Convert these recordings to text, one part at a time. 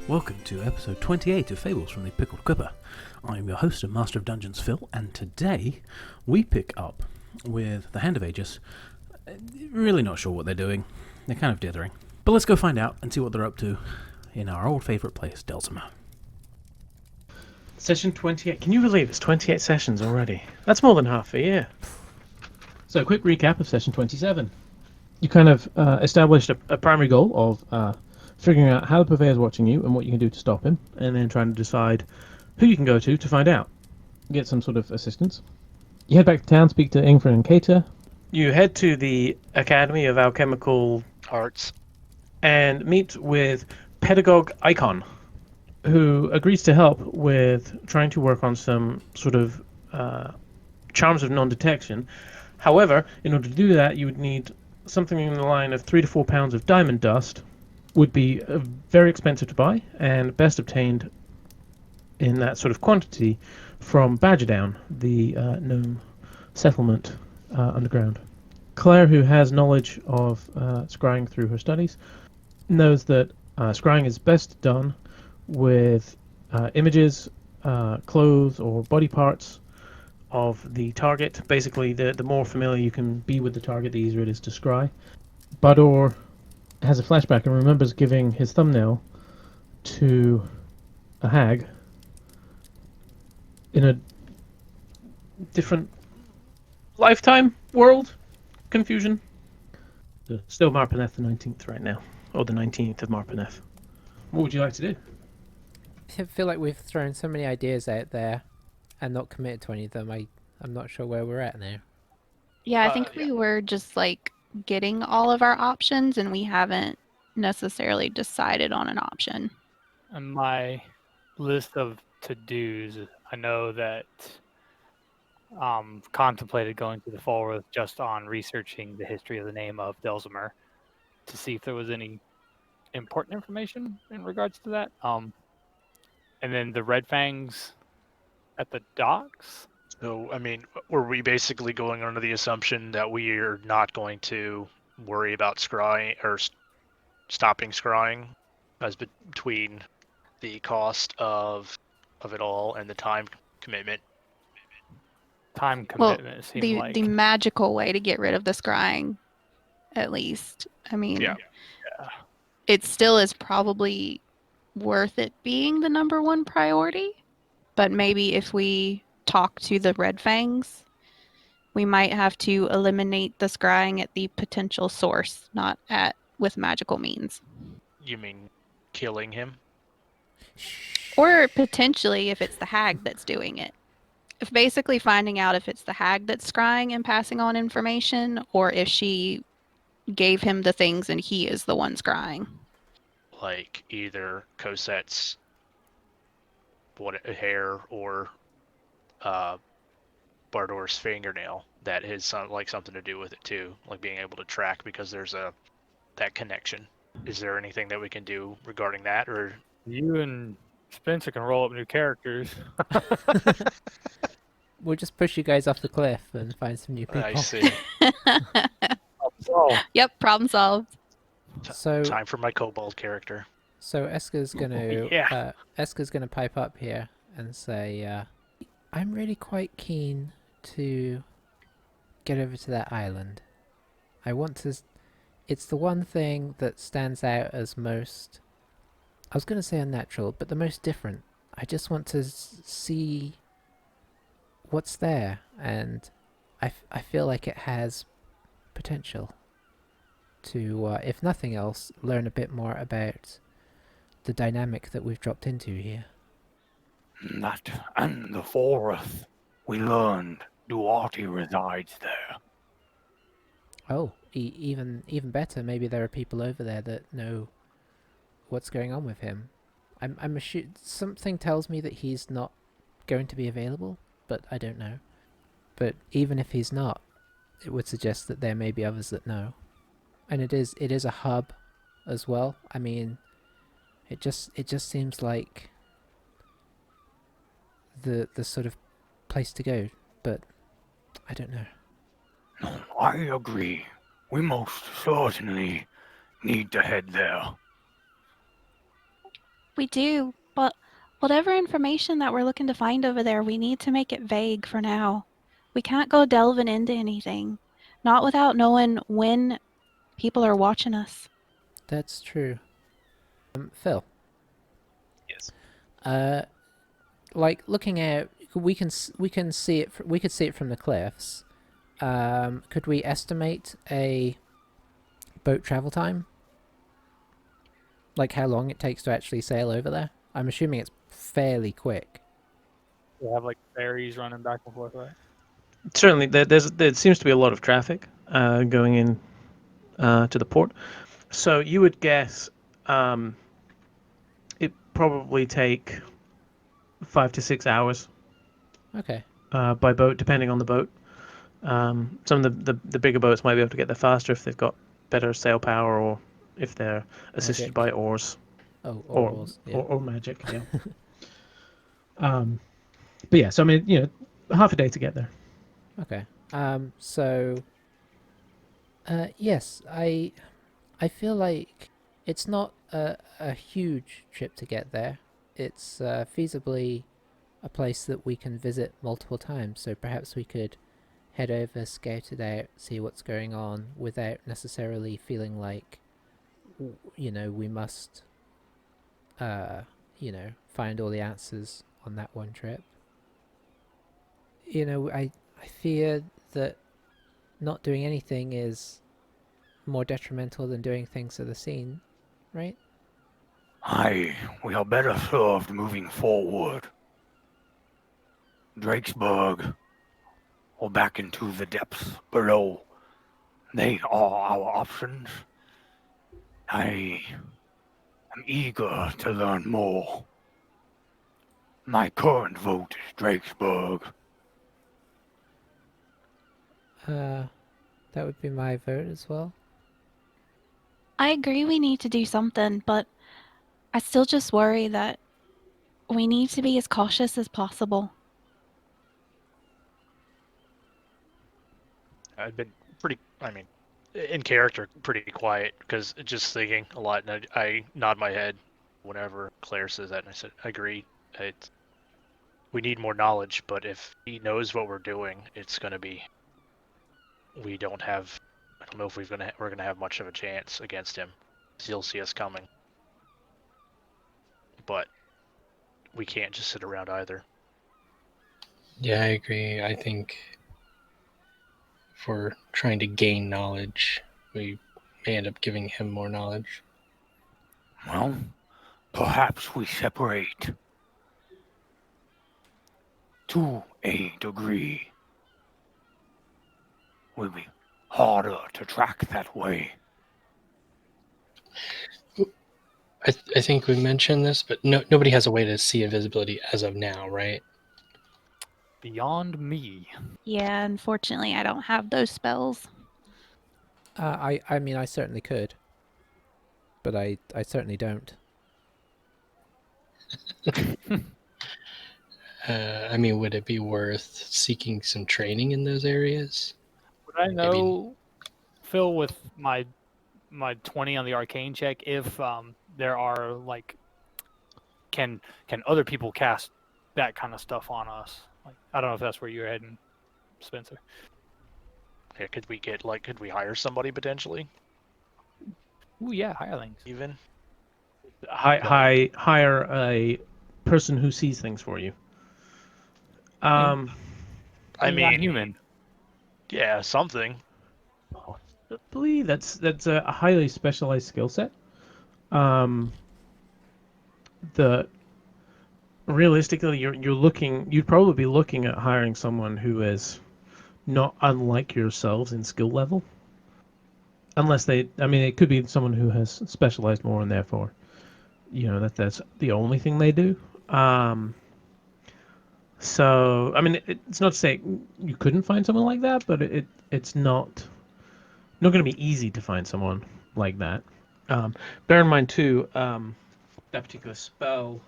Welcome to episode 28 of Fables from the Pickled Quipper. I'm your host and Master of Dungeons, Phil, and today we pick up with the Hand of Aegis. Really not sure what they're doing. They're kind of dithering. But let's go find out and see what they're up to in our old favourite place, Delsima. Session 28. Can you believe it's 28 sessions already? That's more than half a year. So, a quick recap of session 27. You kind of established a primary goal of figuring out how the Purveyor is watching you and what you can do to stop him, and then trying to decide who you can go to find out. Get some sort of assistance. You head back to town, speak to Ingfred and Kater. You head to the Academy of Alchemical Arts. and meet with Pedagogue Icon, who agrees to help with trying to work on some sort of charms of non-detection. However, in order to do that, you would need something in the line of 3 to 4 pounds of diamond dust. Would be very expensive to buy and best obtained in that sort of quantity from Badgerdown, the gnome settlement underground. Claire, who has knowledge of scrying through her studies, knows that scrying is best done with images, clothes, or body parts of the target. Basically, the more familiar you can be with the target, the easier it is to scry. Bador has a flashback and remembers giving his thumbnail to a hag in a different lifetime world. Confusion. Still Marpaneth the 19th right now, or the 19th of Marpaneth. What would you like to do? I feel like we've thrown so many ideas out there and not committed to any of them. I'm not sure where we're at now. Yeah, I think we were just like getting all of our options and we haven't necessarily decided on an option. On my list of to-dos, I know that contemplated going to the Pholruth just on researching the history of the name of Delsima to see if there was any important information in regards to that. And then the Red Fangs at the docks. So, I mean, were we basically going under the assumption that we are not going to worry about scrying or stopping scrying as between the cost of it all and the time commitment? Time commitment seemed like the magical way to get rid of the scrying, at least. I mean, Yeah. it still is probably worth it being the number one priority, but maybe if we talk to the Red Fangs, we might have to eliminate the scrying at the potential source, not with magical means. You mean killing him? Or potentially if it's the hag that's doing it. If basically finding out if it's the hag that's scrying and passing on information, or if she gave him the things and he is the one scrying. Like either Cosette's hair or Bardor's fingernail that has something to do with it too, like being able to track because there's that connection. Is there anything that we can do regarding that, or you and Spencer can roll up new characters. We'll just push you guys off the cliff and find some new people. I see. Yep, problem solved. So Time for my kobold character. So Esker's gonna Esker's gonna pipe up here and say, I'm really quite keen to get over to that island. I want to. It's the one thing that stands out as most. I was gonna say unnatural, but the most different. I just want to see what's there, and I feel like it has potential to, if nothing else, learn a bit more about the dynamic that we've dropped into here. That and the Pholruth, we learned Duarte resides there. Oh, even better. Maybe there are people over there that know what's going on with him. I'm something tells me that he's not going to be available, but I don't know. But even if he's not, it would suggest that there may be others that know. And it is a hub as well. I mean, it just seems like the sort of place to go, but I don't know. No, I agree. We most certainly need to head there. We do, but whatever information that we're looking to find over there, we need to make it vague for now. We can't go delving into anything, not without knowing when people are watching us. That's true. Phil. Yes. Like looking out, we can see it. We could see it from the cliffs. Could we estimate a boat travel time? Like how long it takes to actually sail over there? I'm assuming it's fairly quick. We have like ferries running back and forth, right? Certainly, there seems to be a lot of traffic going in to the port. So you would guess it probably take 5 to 6 hours Okay. by boat, depending on the boat. Some of the bigger boats might be able to get there faster if they've got better sail power or if they're assisted Magic. by oars. Oh, Or oars. Yeah. or magic, yeah. But yeah, so I mean, half a day to get there. Okay. So. Yes, I feel like it's not a huge trip to get there. It's feasibly a place that we can visit multiple times, so perhaps we could head over, scout it out, see what's going on, without necessarily feeling like, we must, find all the answers on that one trip. I fear that not doing anything is more detrimental than doing things to the scene, right? Aye, we are better served moving forward. Drakesburg, or back into the depths below. They are our options. I am eager to learn more. My current vote is Drakesburg. That would be my vote as well. I agree we need to do something, but I still just worry that we need to be as cautious as possible. I've been in character, pretty quiet because just thinking a lot, and I nod my head whenever Claire says that, and I said, I agree. We need more knowledge, but if he knows what we're doing, it's going to be. I don't know if we're gonna have much of a chance against him. He'll see us coming, but we can't just sit around either. Yeah, I agree. I think if we're trying to gain knowledge, we may end up giving him more knowledge. Well, perhaps we separate. To a degree. Will be harder to track that way. I think we mentioned this, but nobody has a way to see invisibility as of now, right? Beyond me. Yeah, unfortunately, I don't have those spells. I mean, I certainly could, but I certainly don't. I mean, would it be worth seeking some training in those areas? Would I know, Phil, with my 20 on the arcane check, if there are like, can other people cast that kind of stuff on us? Like, I don't know if that's where you're heading, Spencer. Yeah, could we hire somebody potentially? Ooh, yeah, hirelings. Even Hire a person who sees things for you. I mean, human. Yeah, something. Possibly. That's a highly specialized skill set. Realistically, you'd probably be looking at hiring someone who is not unlike yourselves in skill level. Unless it could be someone who has specialized more and therefore, that's the only thing they do. So, it's not to say you couldn't find someone like that, but it's not going to be easy to find someone like that. Bear in mind, too, that particular spell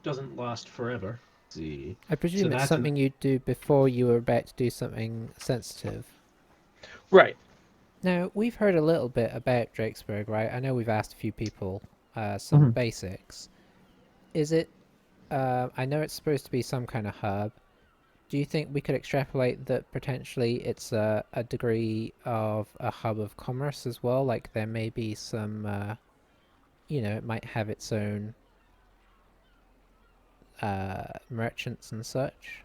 doesn't last forever. Let's see. I presume it's something you'd do before you were about to do something sensitive. Right. Now, we've heard a little bit about Drakesburg, right? I know we've asked a few people some basics. is it? I know it's supposed to be some kind of hub. Do you think we could extrapolate that potentially it's a degree of a hub of commerce as well? Like there may be some, it might have its own merchants and such.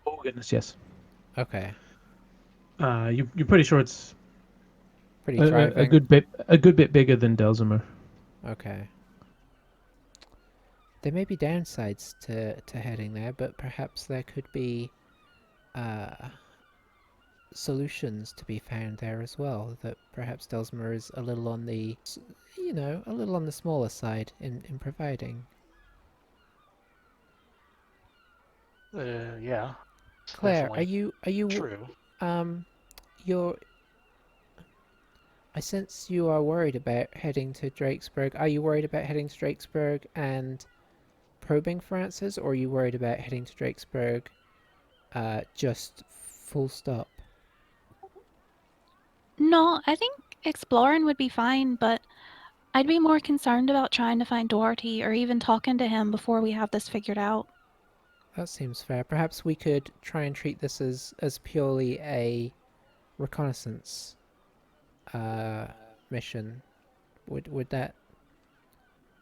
Oh goodness, yes. Okay, You're pretty sure it's pretty a thriving. good bit bigger than Delzimer. Okay. There may be downsides to heading there, but perhaps there could be solutions to be found there as well. That perhaps Delsmer is a little on the, a little on the smaller side in providing. Yeah. Claire, are Definitely you true. you're I sense you are worried about heading to Drakesburg. Are you worried about heading to Drakesburg and probing for answers, or are you worried about heading to Drakesburg just full stop? No, I think exploring would be fine, but I'd be more concerned about trying to find Doherty or even talking to him before we have this figured out. That seems fair. Perhaps we could try and treat this as purely a reconnaissance mission. Would that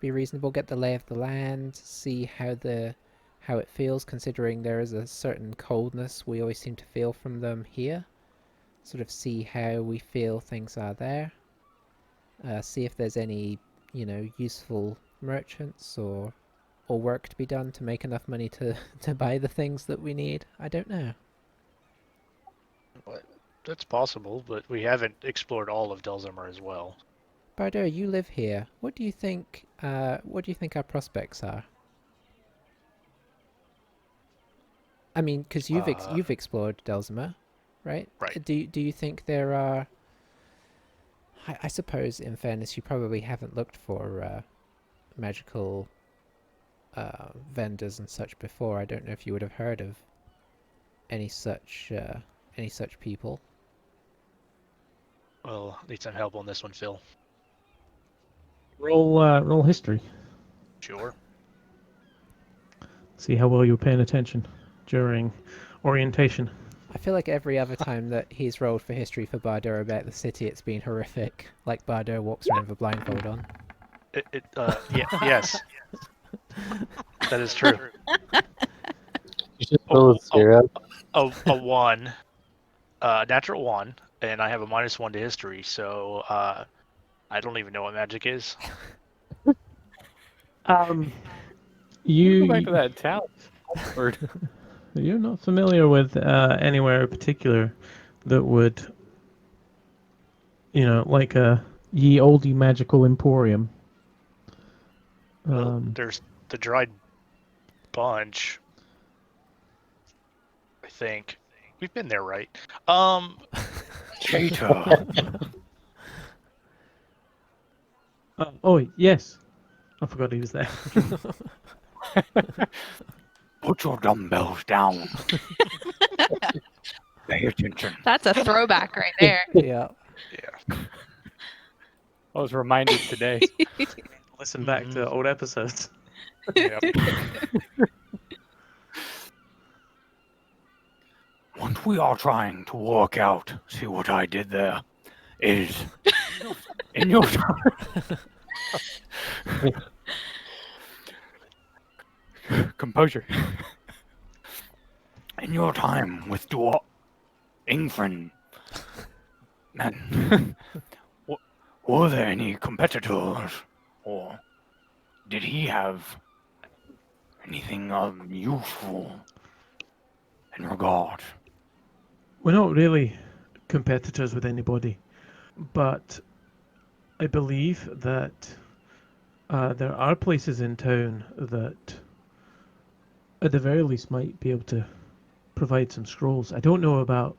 be reasonable? Get the lay of the land, see how it feels, considering there is a certain coldness we always seem to feel from them here. Sort of see how we feel things are there. See if there's any, useful merchants or work to be done to make enough money to buy the things that we need. I don't know. That's possible, but we haven't explored all of Delzimer as well. Bardo, you live here. What do you think? What do you think our prospects are? I mean, because you've explored Delzimer, right? Right. Do you think there are? I suppose, in fairness, you probably haven't looked for magical vendors and such before. I don't know if you would have heard of any such people. Well, need some help on this one, Phil. Roll history. Sure. See how well you're paying attention during orientation. I feel like every other time that he's rolled for history for Bardo about the city, it's been horrific. Like Bardo walks around with a blindfold on. Yes. That is true. You should roll with 0. A 1, natural 1, and I have a -1 to history, so I don't even know what magic is. You Go back to that town. You're not familiar with anywhere in particular that would, like a ye olde magical emporium. Well, there's the dried bunch. I think we've been there, right? Traitor. Oh yes, I forgot he was there. Put your dumbbells down. Pay attention. That's a throwback right there. Yeah. Yeah. I was reminded today. Listen back to old episodes. Yep. What we are trying to work out, see what I did there, is in your time. Composure. In your time with Ingfrin, man, were there any competitors, or did he have anything useful in regard? We're not really competitors with anybody, but I believe that there are places in town that, at the very least, might be able to provide some scrolls. I don't know about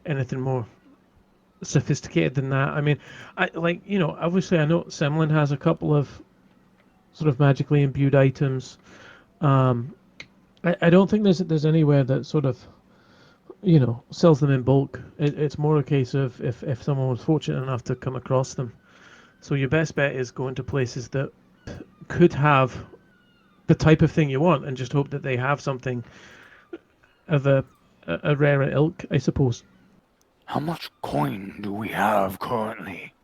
anything more sophisticated than that. I mean, obviously I know Semlin has a couple of sort of magically imbued items. I don't think there's anywhere that sort of, sells them in bulk. It's more a case of if someone was fortunate enough to come across them. So your best bet is going to places that could have the type of thing you want, and just hope that they have something of a rarer ilk, I suppose. How much coin do we have currently?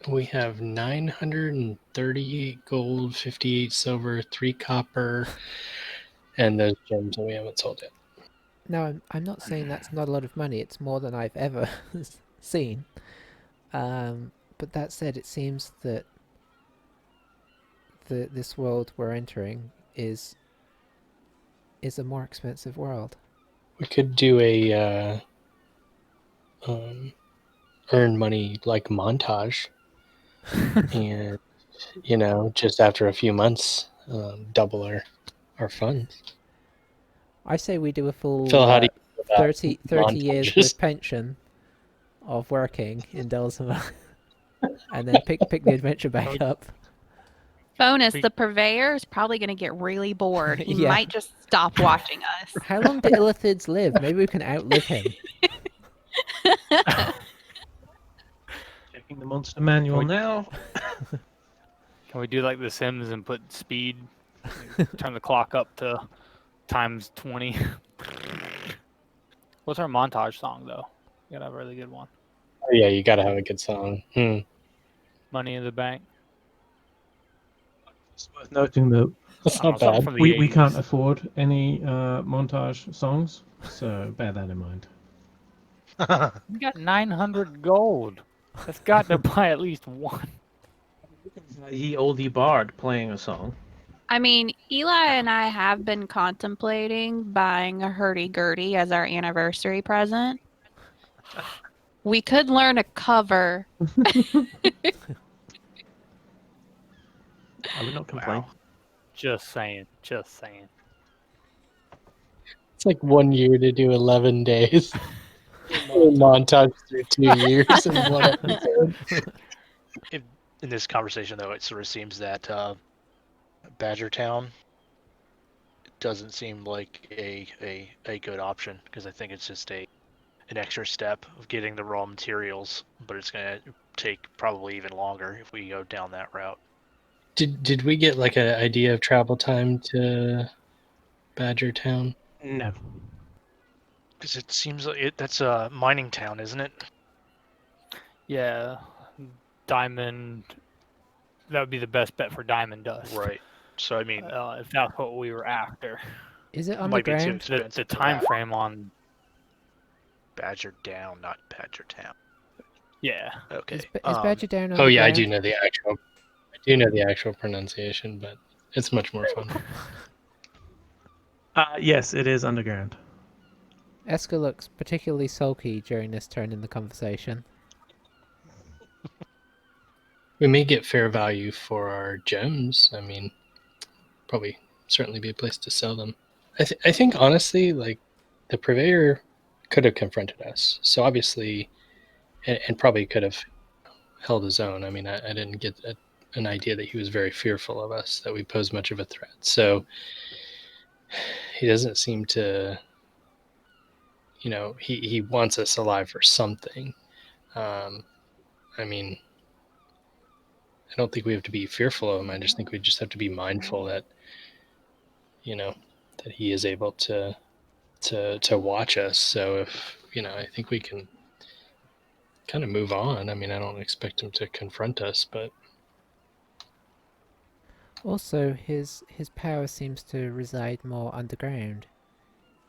We have 938 gold, 58 silver, 3 copper, and those gems that we haven't sold yet. No, I'm not saying that's not a lot of money. It's more than I've ever seen. But that said, it seems that this world we're entering is a more expensive world. We could do a earn money like montage, and just after a few months, double our funds. I say we do a full Phil, how do you feel about 30 years montages? with pension of working in Dulcimer, and then pick the adventure back up. Bonus, the Purveyor is probably going to get really bored. He Yeah. might just stop watching us. How long do illithids live? Maybe we can outlive him. Checking the monster manual now. Can we do like The Sims and put speed, turn the clock up to times 20? What's our montage song though? You gotta have a really good one. Oh, yeah, you gotta have a good song. Money in the Bank. It's worth noting that That's not something bad. from the we 80s. can't afford any montage songs, so bear that in mind. We got 900 gold. That's got to buy at least one. Ye oldie bard playing a song. I mean, Eli and I have been contemplating buying a hurdy-gurdy as our anniversary present. We could learn a cover. I would not complain. Wow. Just saying. Just saying. It's like 1 year to do 11 days. Montage through 2 years in one episode. In this conversation, though, it sort of seems that Badger Town doesn't seem like a good option, because I think it's just an extra step of getting the raw materials, but it's going to take probably even longer if we go down that route. Did we get like an idea of travel time to Badger Town? No. Because it seems like that's a mining town, isn't it? Yeah. Diamond. That would be the best bet for diamond dust. Right. So, I mean, if that's what we were after. Is it it might be too underground? expensive. The for time that. frame on. Badger Down, not Badger Town. Yeah. Okay. Is Badger Down underground? Oh yeah, I do know the actual pronunciation, but it's much more fun. Yes, it is underground. Eska looks particularly sulky during this turn in the conversation. We may get fair value for our gems. I mean, probably certainly be a place to sell them. I think honestly, like the Purveyor could have confronted us. So obviously, and probably could have held his own. I mean, I didn't get an idea that he was very fearful of us, that we posed much of a threat. So he doesn't seem to, he wants us alive for something. I mean, I don't think we have to be fearful of him. I just think we just have to be mindful that, that he is able to watch us. So if, I think we can kind of move on. I mean, I don't expect him to confront us, but Also, his power seems to reside more underground.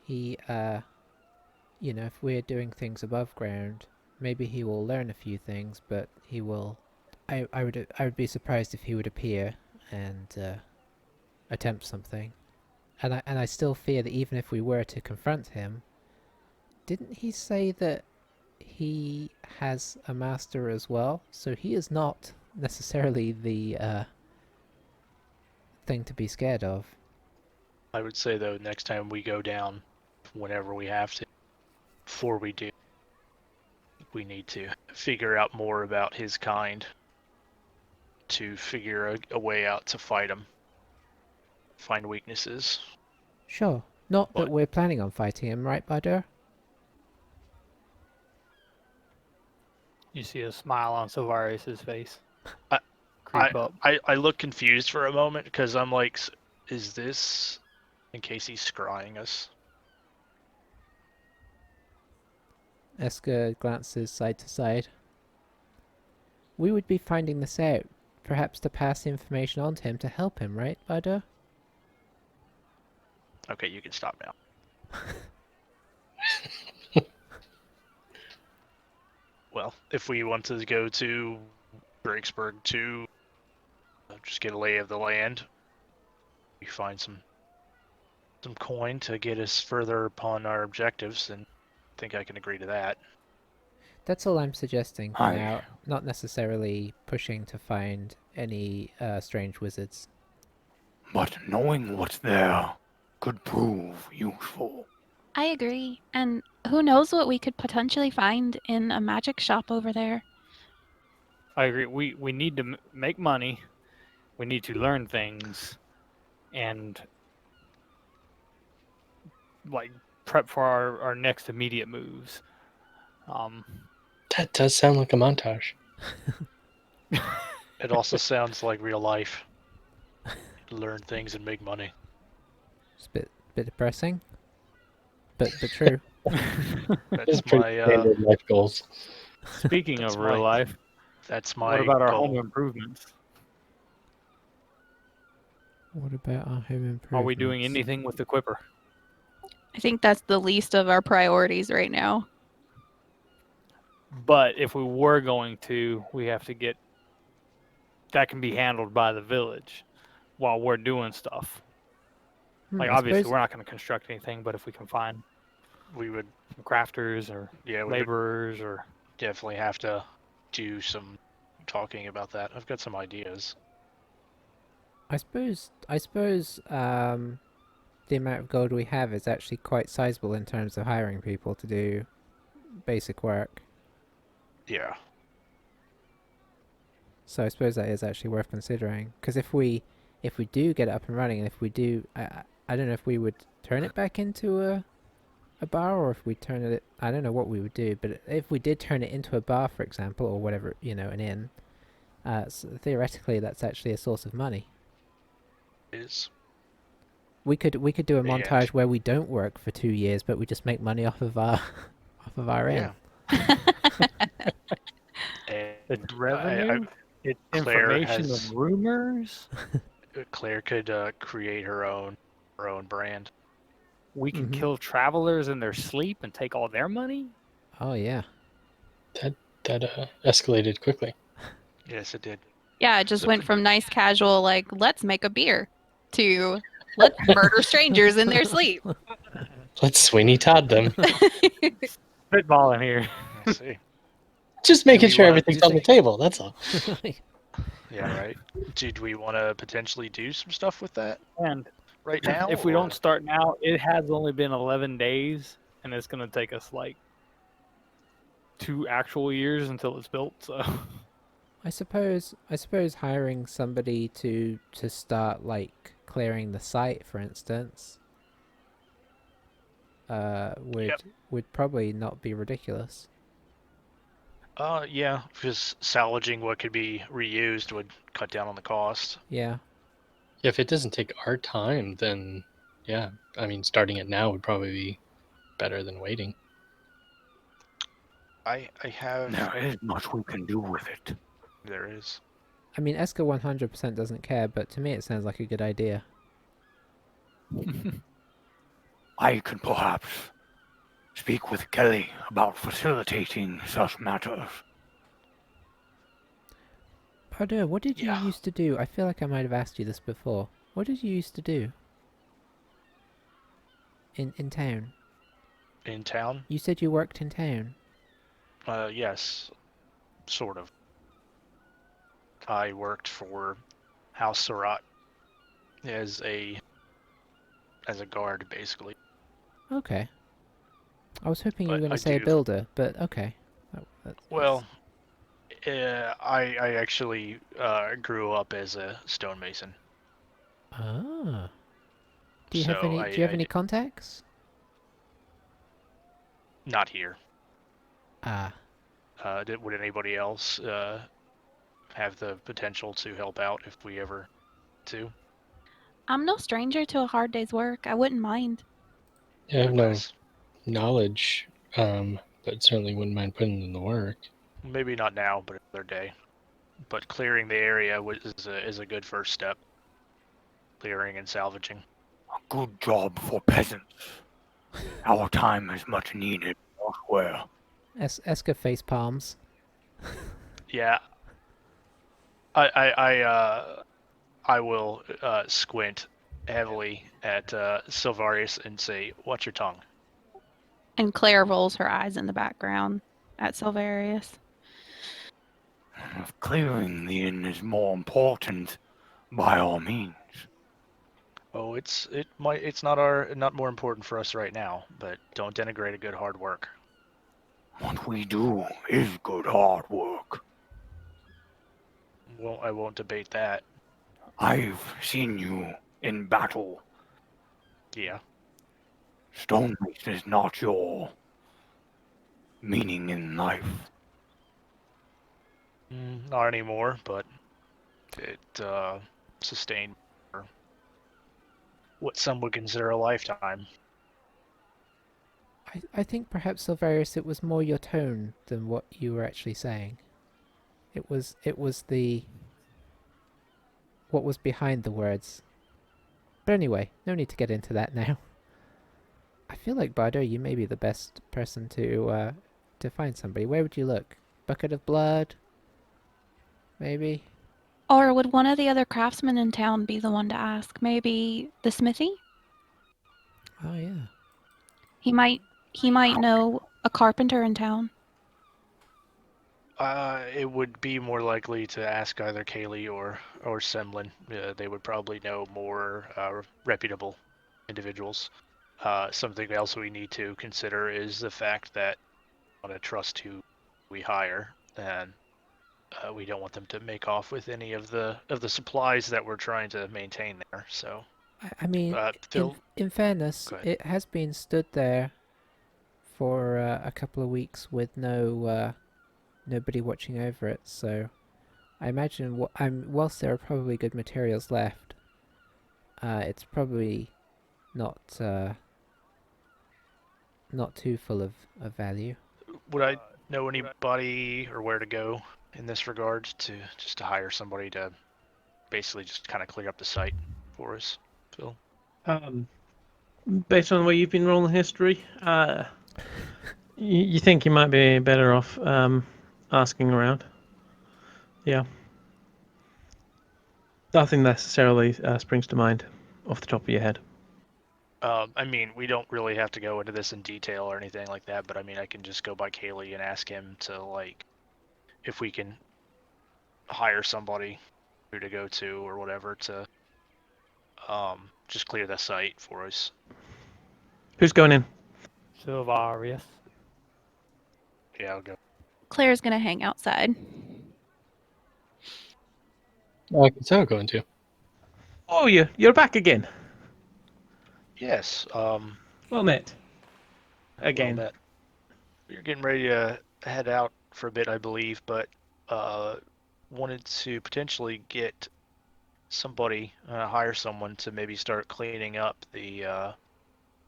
He, if we're doing things above ground, maybe he will learn a few things, but he will. I would be surprised if he would appear and attempt something. And I still fear that even if we were to confront him, didn't he say that he has a master as well? So he is not necessarily the thing to be scared of. I would say, though, next time we go down, whenever we have to, before we do, we need to figure out more about his kind to figure a way out to fight him. Find weaknesses. Sure. Not that we're planning on fighting him, right, Badur? You see a smile on Silvarius' face. I look confused for a moment, because I'm like, Is this in case he's scrying us? Eska glances side to side. We would be finding this out, perhaps to pass the information on to him to help him, right, Bada? Okay, you can stop now. Well, if we want to go to Drakesburg to just get a lay of the land, we find some coin to get us further upon our objectives, and I think I can agree to that. That's all I'm suggesting for Aye. now, not necessarily pushing to find any strange wizards. But knowing what's there could prove useful. I agree. And who knows what we could potentially find in a magic shop over there. I agree. We need to make money. We need to learn things, and like prep for our next immediate moves. That does sound like a montage. It also sounds like real life. Learn things and make money. It's a bit depressing, but true. That's Pretty my standard life goals. Speaking That's of real my- life, that's my what about our goal. home improvements? What about our home improvements? Are we doing anything with the Quipper? I think that's the least of our priorities right now. But if we were going to, we have to get that can be handled by the village while we're doing stuff. Like, I obviously, suppose- we're not going to construct anything, but if we can find We would some crafters or we would laborers or definitely have to do some talking about that. I've got some ideas. I suppose the amount of gold we have is actually quite sizable in terms of hiring people to do basic work. Yeah. So I suppose that is actually worth considering. Because if we do get it up and running, and if we do, I don't know if we would turn it back into a bar, or if we turn it, I don't know what we would do. But if we did turn it into a bar, for example, or whatever, an inn, so theoretically that's actually a source of money. Is We could do a Yeah. montage where we don't work for 2 years, but we just make money off of our inn. And it's revenue, it's Claire information has- and rumors. Claire could create her own brand. We can Mhm. kill travelers in their sleep and take all their money. Oh yeah. That escalated quickly. Yes, it did. Yeah, it just So- went from nice casual, like, let's make a beer, to let's murder strangers in their sleep. Let's Sweeney Todd them. Spitballing here. I see. Just making we sure wanna everything's do on the think- table, that's all. Yeah, right. Did we want to potentially do some stuff with that And right now? if we or- don't start now, it has only been 11 days, and it's going to take us like 2 actual years until it's built. So I suppose hiring somebody to start like clearing the site, for instance, would probably not be ridiculous. Yeah, because salvaging what could be reused would cut down on the cost. Yeah. If it doesn't take our time, then yeah, I mean, starting it now would probably be better than waiting. I have. There is much we can do with it. There is. I mean, Eska 100% doesn't care, but to me it sounds like a good idea. I could perhaps speak with Kelly about facilitating such matters. Pardon, what did you Yeah. used to do? I feel like I might have asked you this before. What did you used to do? In town? In town? You said you worked in town. Yes, sort of. I worked for House Surratt as a guard, basically. Okay. I was hoping you were But going I to say a do- builder, but okay. Well, I actually grew up as a stonemason. Ah. Do you have So any? Do you have any contacts? Not here. Ah. Would anybody else have the potential to help out if we ever do? I'm no stranger to a hard day's work. I wouldn't mind. I have no Likewise. knowledge, but certainly wouldn't mind putting in the work. Maybe not now, but another day. But clearing the area is a good first step. Clearing and salvaging. A good job for peasants. Our time is much needed elsewhere. Eska face palms. Yeah. I will squint heavily at Silvarius and say, "Watch your tongue." And Claire rolls her eyes in the background at Silverius. If clearing the inn is more important, by all means. Oh, it's not more important for us right now, but don't denigrate a good hard work. What we do is good hard work. I won't debate that. I've seen you in battle. Yeah. Stonemace is not your meaning in life. Not anymore, but it sustained for what some would consider a lifetime. I think perhaps, Silverius, it was more your tone than what you were actually saying. It was what was behind the words. But anyway, no need to get into that now. I feel like, Bardo, you may be the best person to find somebody. Where would you look? Bucket of blood? Maybe? Or would one of the other craftsmen in town be the one to ask? Maybe the smithy? Oh, yeah. He might know a carpenter in town. It would be more likely to ask either Kaylee or Semlin. They would probably know more reputable individuals. Something else we need to consider is the fact that we want to trust who we hire, and we don't want them to make off with any of the supplies that we're trying to maintain there. So, I mean, Phil, in fairness, go ahead. it has been stood there for a couple of weeks with nobody watching over it, so I imagine whilst there are probably good materials left, it's probably not too full of value. Would I know anybody or where to go in this regard to hire somebody to basically just kind of clear up the site for us, Phil? Based on the way you've been rolling history, you think you might be better off asking around. Yeah. Nothing necessarily springs to mind off the top of your head. I mean, we don't really have to go into this in detail or anything like that, but I mean, I can just go by Kaylee and ask him to, like, if we can hire somebody who to go to or whatever to just clear the site for us. Who's going in? Silvarius. Yeah, I'll go. Claire's gonna hang outside. I can tell going to. Oh, you're back again. Yes. Well met. Again. Well met. You're getting ready to head out for a bit, I believe, but wanted to potentially get somebody, hire someone to maybe start cleaning up the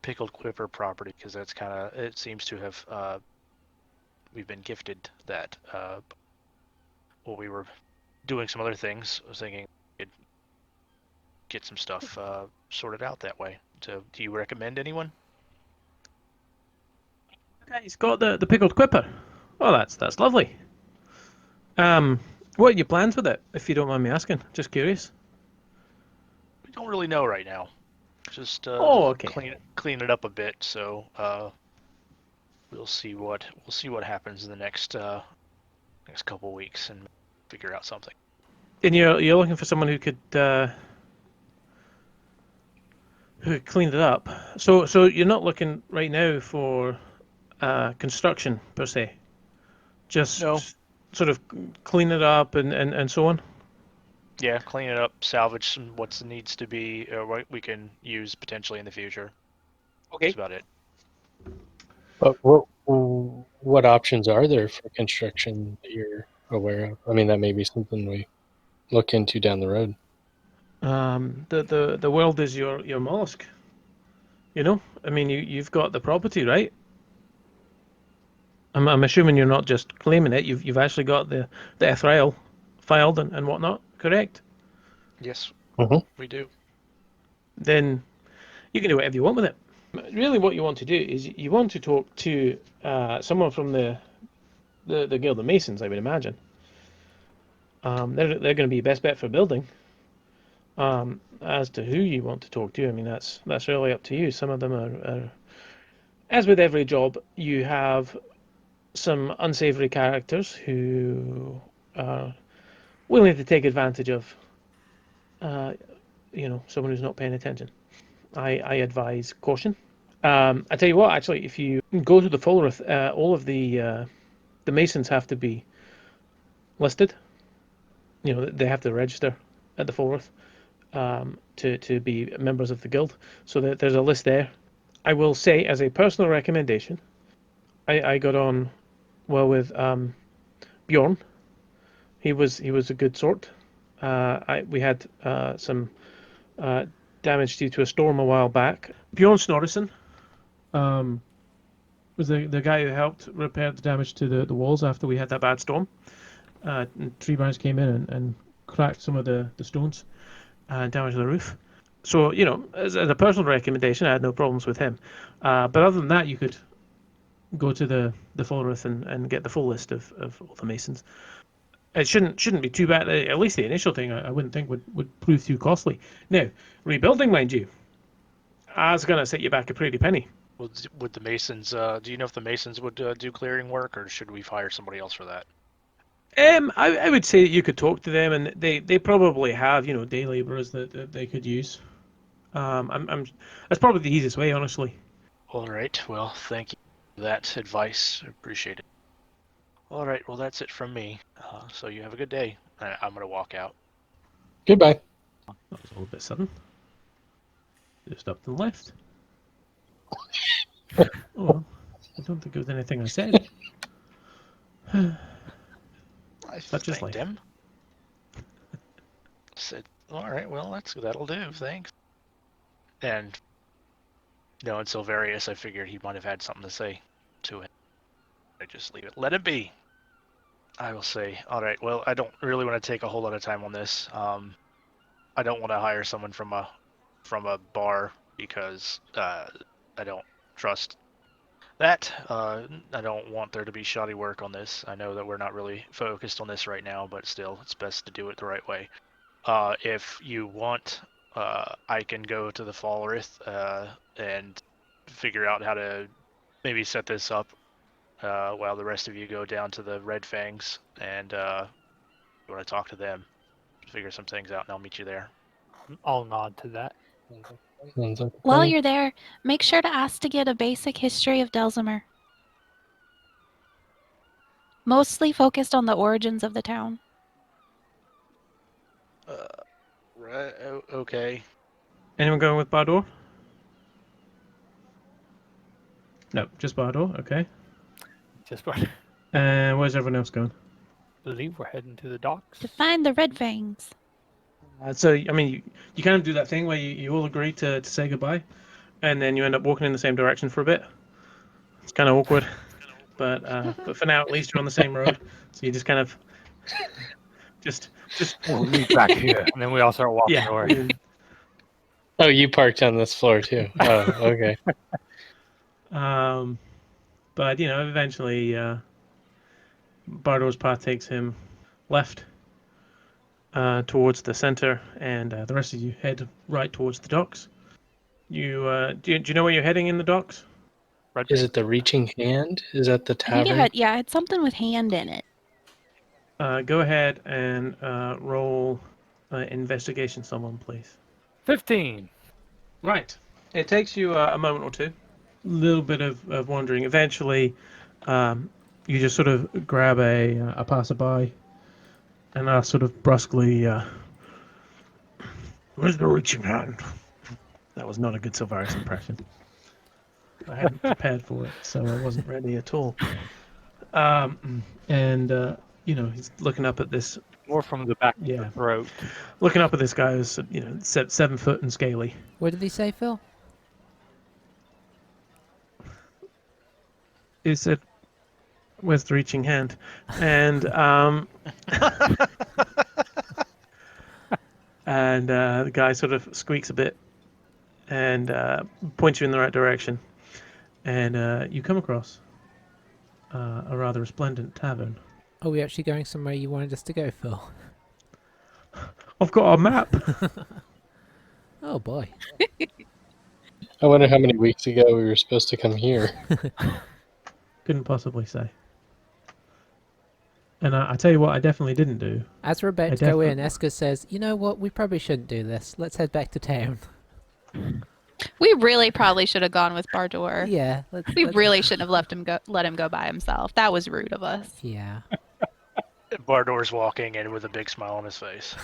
Pickled Quipper property, because that's kind of, it seems to have, we've been gifted that. Well, we were doing some other things. I was thinking we could get some stuff sorted out that way. So, do you recommend anyone? Okay, he's got the Pickled Quipper. Oh, that's lovely. What are your plans with it, if you don't mind me asking? Just curious. We don't really know right now. Just okay. clean it up a bit. So we'll see what happens in the next couple weeks and figure out something. And you're looking for someone who could clean it up. So you're not looking right now for construction per se. Just No. sort of clean it up and so on. Yeah, clean it up, salvage some what needs to be, what we can use potentially in the future. Okay. That's about it. But what options are there for construction that you're aware of? I mean, that may be something we look into down the road. The world is your mollusk. You know, I mean, you've got the property, right? I'm assuming you're not just claiming it. You've actually got the Ethereal filed and whatnot, correct? Yes, Mhm. we do. Then you can do whatever you want with it. Really, what you want to do is you want to talk to someone from the Guild of Masons, I would imagine. They're going to be your best bet for building. As to who you want to talk to, I mean, that's really up to you. Some of them are, as with every job, you have some unsavory characters who are willing to take advantage of, someone who's not paying attention. I advise caution. I tell you what, actually, if you go to the Pholruth, all of the Masons have to be listed. You know, they have to register at the Pholruth to be members of the guild. So there's a list there. I will say, as a personal recommendation, I got on well with Bjorn. He was a good sort. We had some damage due to a storm a while back. Bjorn Snorrison was the guy who helped repair the damage to the walls after we had that bad storm. Tree branch came in and cracked some of the stones and damaged the roof. So, you know, as a personal recommendation, I had no problems with him. But other than that, you could go to the Pholruth and get the full list of all the Masons. It shouldn't be too bad. At least the initial thing, I wouldn't think would prove too costly. Now, rebuilding, mind you, I was going to set you back a pretty penny. Would the Masons? Do you know if the Masons would do clearing work, or should we hire somebody else for that? I would say that you could talk to them, and they probably have day laborers that they could use. That's probably the easiest way, honestly. All right. Well, thank you for that advice. I appreciate it. All right. Well, that's it from me. So you have a good day. I'm gonna walk out. Goodbye. That was a little bit sudden. Just up and left. Oh, well, I don't think it was anything I said. I Such is life. him. Said, all right. Well, that'll do. Thanks. And knowing Silverius, I figured he might have had something to say to him. I just leave it. Let it be. I will say, all right, well, I don't really want to take a whole lot of time on this. I don't want to hire someone from a bar because I don't trust that. I don't want there to be shoddy work on this. I know that we're not really focused on this right now, but still, it's best to do it the right way. If you want, I can go to the Pholruth and figure out how to maybe set this up while the rest of you go down to the Red Fangs and you want to talk to them, figure some things out, and I'll meet you there. I'll nod to that. While you're there, make sure to ask to get a basic history of Delzimer. Mostly focused on the origins of the town. Right. Okay. Anyone going with Bardor? No, just Bardor. Okay. Just what? Where's everyone else going? I believe we're heading to the docks. To find the Red Fangs. So, I mean, you kind of do that thing where you all agree to say goodbye, and then you end up walking in the same direction for a bit. It's kind of awkward, but for now, at least you're on the same road. So you just kind of just We'll meet back here. And then we all start walking yeah. over. Oh, you parked on this floor too. Oh, okay. But eventually, Bardor's path takes him left towards the center, and the rest of you head right towards the docks. You do you know where you're heading in the docks? Is it the Reaching Hand? Is that the I think tavern? it's something with hand in it. Go ahead and roll investigation, someone, please. 15. Right. It takes you a moment or two. A little bit of wandering. Eventually, you just sort of grab a passerby and ask sort of brusquely, where's the Reaching Hand? That was not a good Silverius impression. I hadn't prepared for it, so I wasn't ready at all. He's looking up at this More from the back of Yeah. the throat. Looking up at this guy who's 7 foot and scaly. What did he say, Phil? He said, "Where's the reaching hand?" And the guy sort of squeaks a bit and points you in the right direction. And you come across a rather resplendent tavern. Are we actually going somewhere you wanted us to go, Phil? I've got a map. Oh boy. I wonder how many weeks ago we were supposed to come here. Couldn't possibly say. And I tell you what, I definitely didn't do. As we're about to go in, Eska says, "You know what? We probably shouldn't do this. Let's head back to town." We really probably should have gone with Bardor. Yeah. We really shouldn't have let him go by himself. That was rude of us. Yeah. Bardor's walking in with a big smile on his face.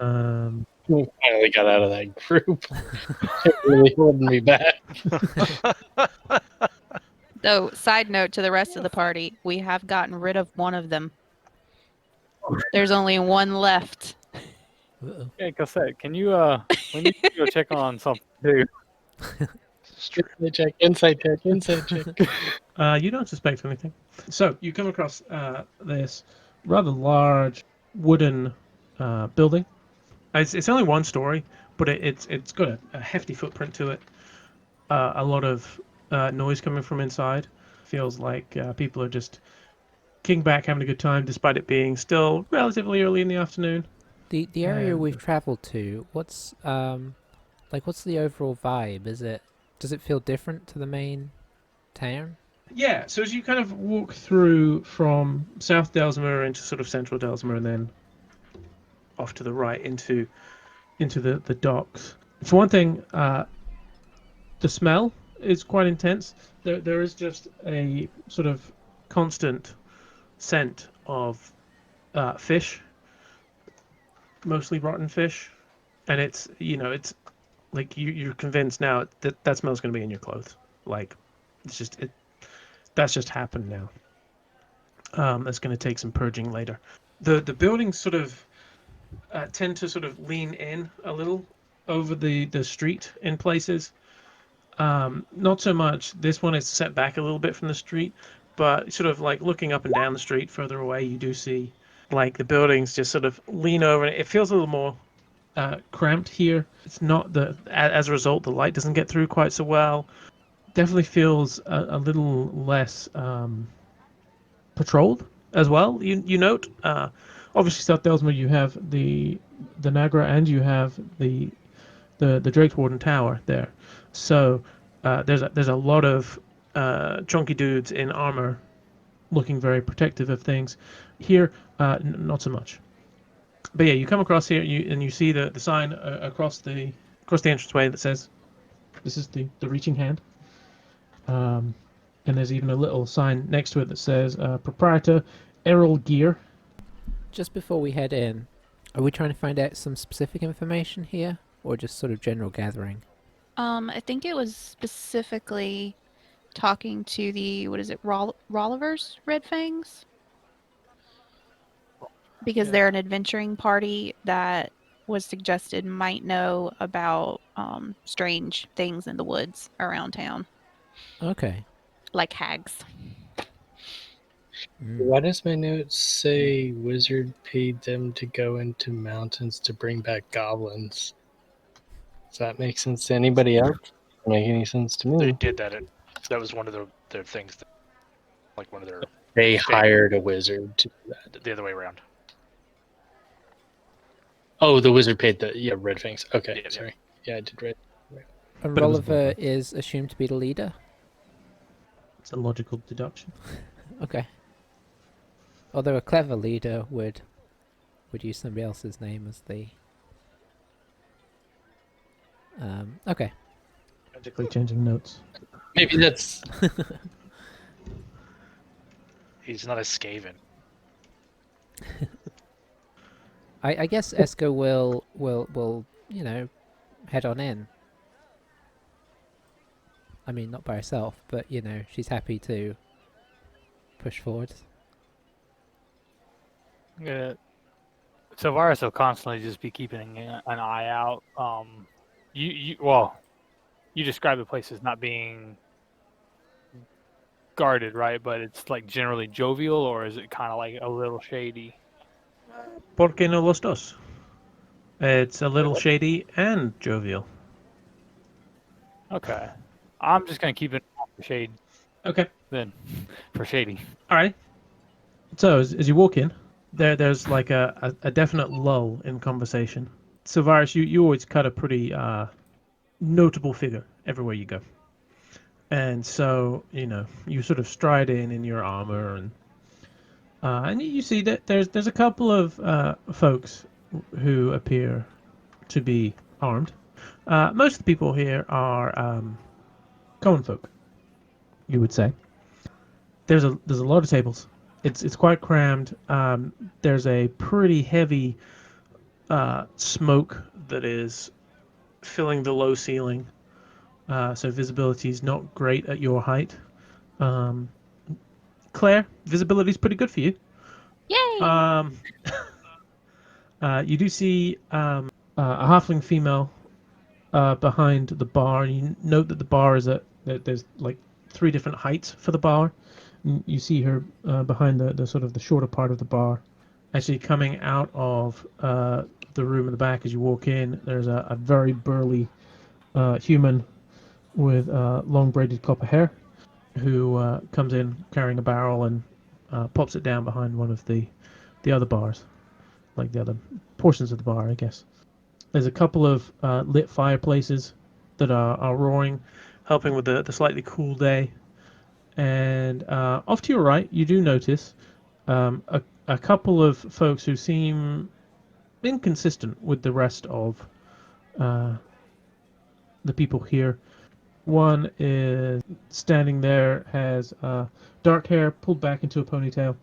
We finally got out of that group. It really holding me back. Though, side note to the rest of the party, we have gotten rid of one of them. There's only one left. Uh-oh. Yeah, Cassette, can you we need to go check on something too. Inside check. You don't suspect anything. So you come across this rather large wooden building. It's only one story, but it's got a hefty footprint to it. A lot of noise coming from inside. Feels like people are just kicking back, having a good time, despite it being still relatively early in the afternoon. The area we've travelled to, what's the overall vibe? Does it feel different to the main town? Yeah, so as you kind of walk through from South Delsmer into sort of Central Delsmer and then off to the right into the docks. For one thing, the smell is quite intense. There is just a sort of constant scent of fish, mostly rotten fish, and it's like you're convinced now that smell's going to be in your clothes. Like that's just happened now. That's going to take some purging later. The buildings sort of tend to sort of lean in a little over the street in places. Not so much. This one is set back a little bit from the street, but sort of like looking up and down the street further away, you do see like the buildings just sort of lean over. It feels a little more cramped here. It's not as a result, the light doesn't get through quite so well. Definitely feels a little less patrolled as well. You note, obviously South Delsmer, you have the Nagra and you have the Drake's Warden Tower there. So there's a lot of chunky dudes in armor looking very protective of things. Here, not so much. But yeah, you come across here and you see the sign across the entranceway that says, "This is the reaching hand." And there's even a little sign next to it that says, "Proprietor Errol Gear." Just before we head in, are we trying to find out some specific information here, or just sort of general gathering? I think it was specifically talking to the Rolliver's Red Fangs, because they're an adventuring party that was suggested might know about strange things in the woods around town. Okay. Like hags. Why does my note say wizard paid them to go into mountains to bring back goblins? Does that make sense to anybody else? Doesn't make any sense to They me. did that. That was one of their things. Like one of their. They hired a wizard to do that. The other way around. Oh, the wizard paid the Red Fangs. Okay, Yeah, sorry. Yeah, I did right. And But it was Rolliver is assumed to be the leader? It's a logical deduction. Okay. Although a clever leader would use somebody else's name as the... okay. Magically changing notes. Maybe that's... He's not a Skaven. I guess Eska will head on in. I mean, not by herself, but she's happy to push forward. I'm gonna So Varus will constantly just be keeping an eye out. You describe the place as not being guarded, right? But it's like generally jovial, or is it kind of like a little shady? ¿Por qué no los dos? It's a little shady and jovial. Okay, I'm just gonna keep it for shade Okay. then, for shady. All right. So as you walk in, there's like a definite lull in conversation. So Varus, you always cut a pretty notable figure everywhere you go. And so, you sort of stride in your armor, and you see that there's a couple of folks who appear to be armed. Most of the people here are common folk, you would say. There's a lot of tables. It's quite crammed. There's a pretty heavy smoke that is filling the low ceiling, so visibility is not great at your height. Claire, visibility is pretty good for you. Yay! You do see a halfling female behind the bar. You note that the bar is there's like 3 different heights for the bar. You see her behind the sort of the shorter part of the bar. Actually, coming out of the room in the back as you walk in, there's a very burly human with long braided copper hair who comes in carrying a barrel and pops it down behind one of the other bars, like the other portions of the bar, I guess. There's a couple of lit fireplaces that are roaring, helping with the slightly cool day. And off to your right, you do notice a couple of folks who seem inconsistent with the rest of the people here. One is standing there, has dark hair pulled back into a ponytail,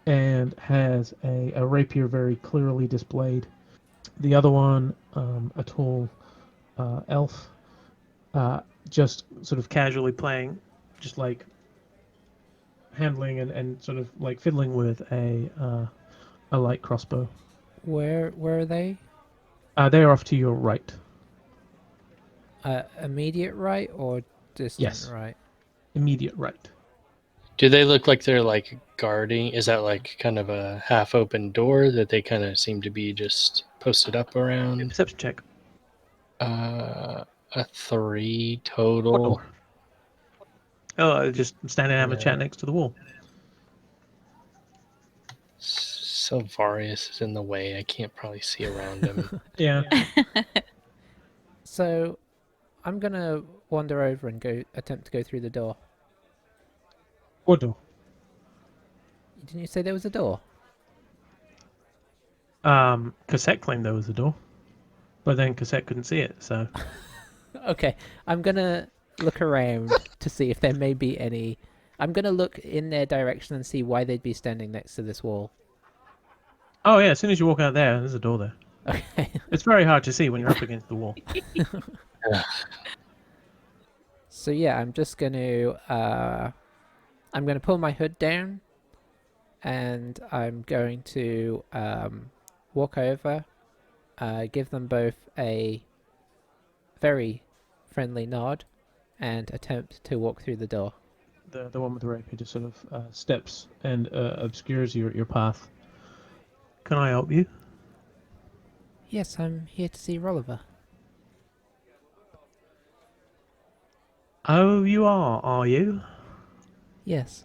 and has a rapier very clearly displayed. The other one, a tall elf, just sort of casually playing, just like handling and sort of like fiddling with a light crossbow. Where are they? They are off to your right. Immediate right or distant Yes. right? Immediate right. Do they look like they're like guarding? Is that like kind of a half open door that they kind of seem to be just posted up around? Perception check. A 3 What total. door? Oh, just standing having a Yeah. chat next to the wall. So Varius is in the way. I can't probably see around him. Yeah. So, I'm gonna wander over and attempt to go through the door. What door? Didn't you say there was a door? Cassette claimed there was a door, but then Cassette couldn't see it, so. Okay, I'm gonna look around to see if there may be any. I'm gonna look in their direction and see why they'd be standing next to this wall. Oh yeah, as soon as you walk out there's a door there. Okay. It's very hard to see when you're up against the wall. So yeah, I'm just gonna pull my hood down, and I'm going to walk over, give them both a very friendly nod, and attempt to walk through the door. The one with the rapier just sort of steps and obscures your path. Can I help you? Yes, I'm here to see Rolliver. Oh, you are you? Yes.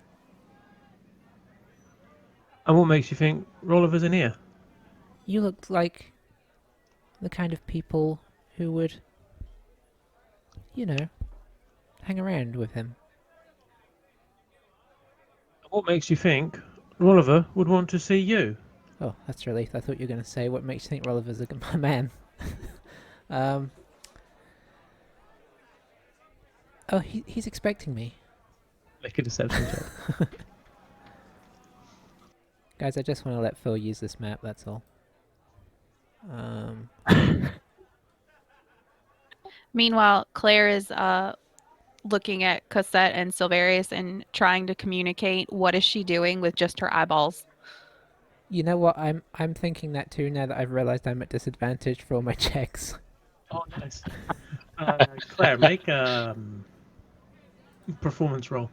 And what makes you think Rolliver's in here? You look like the kind of people who would, hang around with him. What makes you think Rolliver would want to see you? Oh, that's a relief. I thought you were going to say what makes you think Rolliver's a man. Oh, he's expecting me. Make a deception check. Guys, I just want to let Phil use this map, that's all. Meanwhile, Claire is looking at Cosette and Silverius and trying to communicate what is she doing with just her eyeballs. You know what? I'm thinking that too now that I've realised I'm at disadvantage for all my checks. Oh, nice. Claire, make performance roll.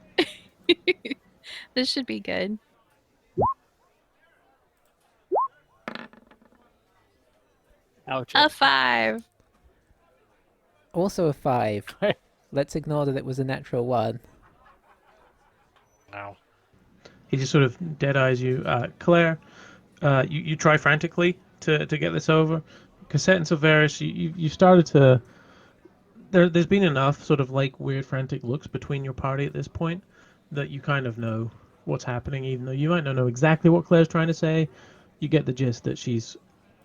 This should be good. Ouch. A 5. Also a 5. Let's ignore that it was a natural 1. No. He just sort of dead eyes you. Claire, you try frantically to get this over. Cassette and Silverius, you started to. There's been enough sort of like weird frantic looks between your party at this point that you kind of know what's happening, even though you might not know exactly what Claire's trying to say. You get the gist that she's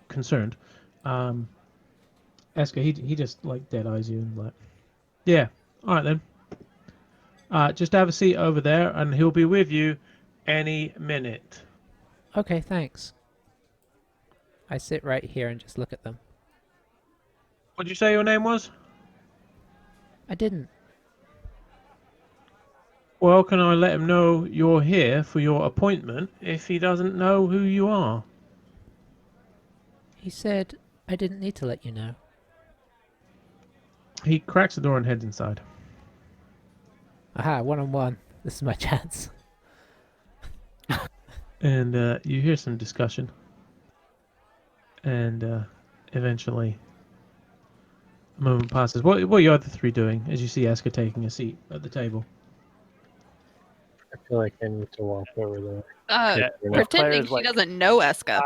concerned. Eska, he just like dead eyes you and like, yeah, all right then. Just have a seat over there, and he'll be with you any minute. Okay, thanks. I sit right here and just look at them. What'd you say your name was? I didn't. Well, can I let him know you're here for your appointment if he doesn't know who you are? He said I didn't need to let you know. He cracks the door and heads inside. Aha, 1-on-1. This is my chance. And you hear some discussion. And eventually, a moment passes. What are you other three doing as you see Eska taking a seat at the table? I feel like I need to walk over there. Pretending Claire's she like, doesn't know Eska.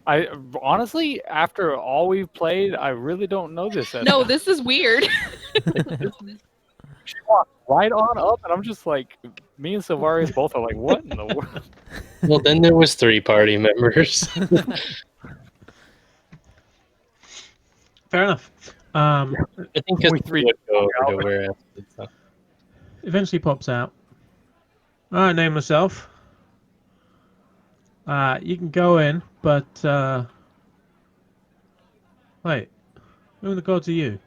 I honestly, after all we've played, I really don't know this. No, this is weird. She walked right on up, and I'm just like, me and Silvarius both are like, what in the world? Well, then there was 3 party members. Fair enough. I think We 3 would go over to where else. So. Eventually pops out. All right, name myself. You can go in, but wait, who in the gods are you?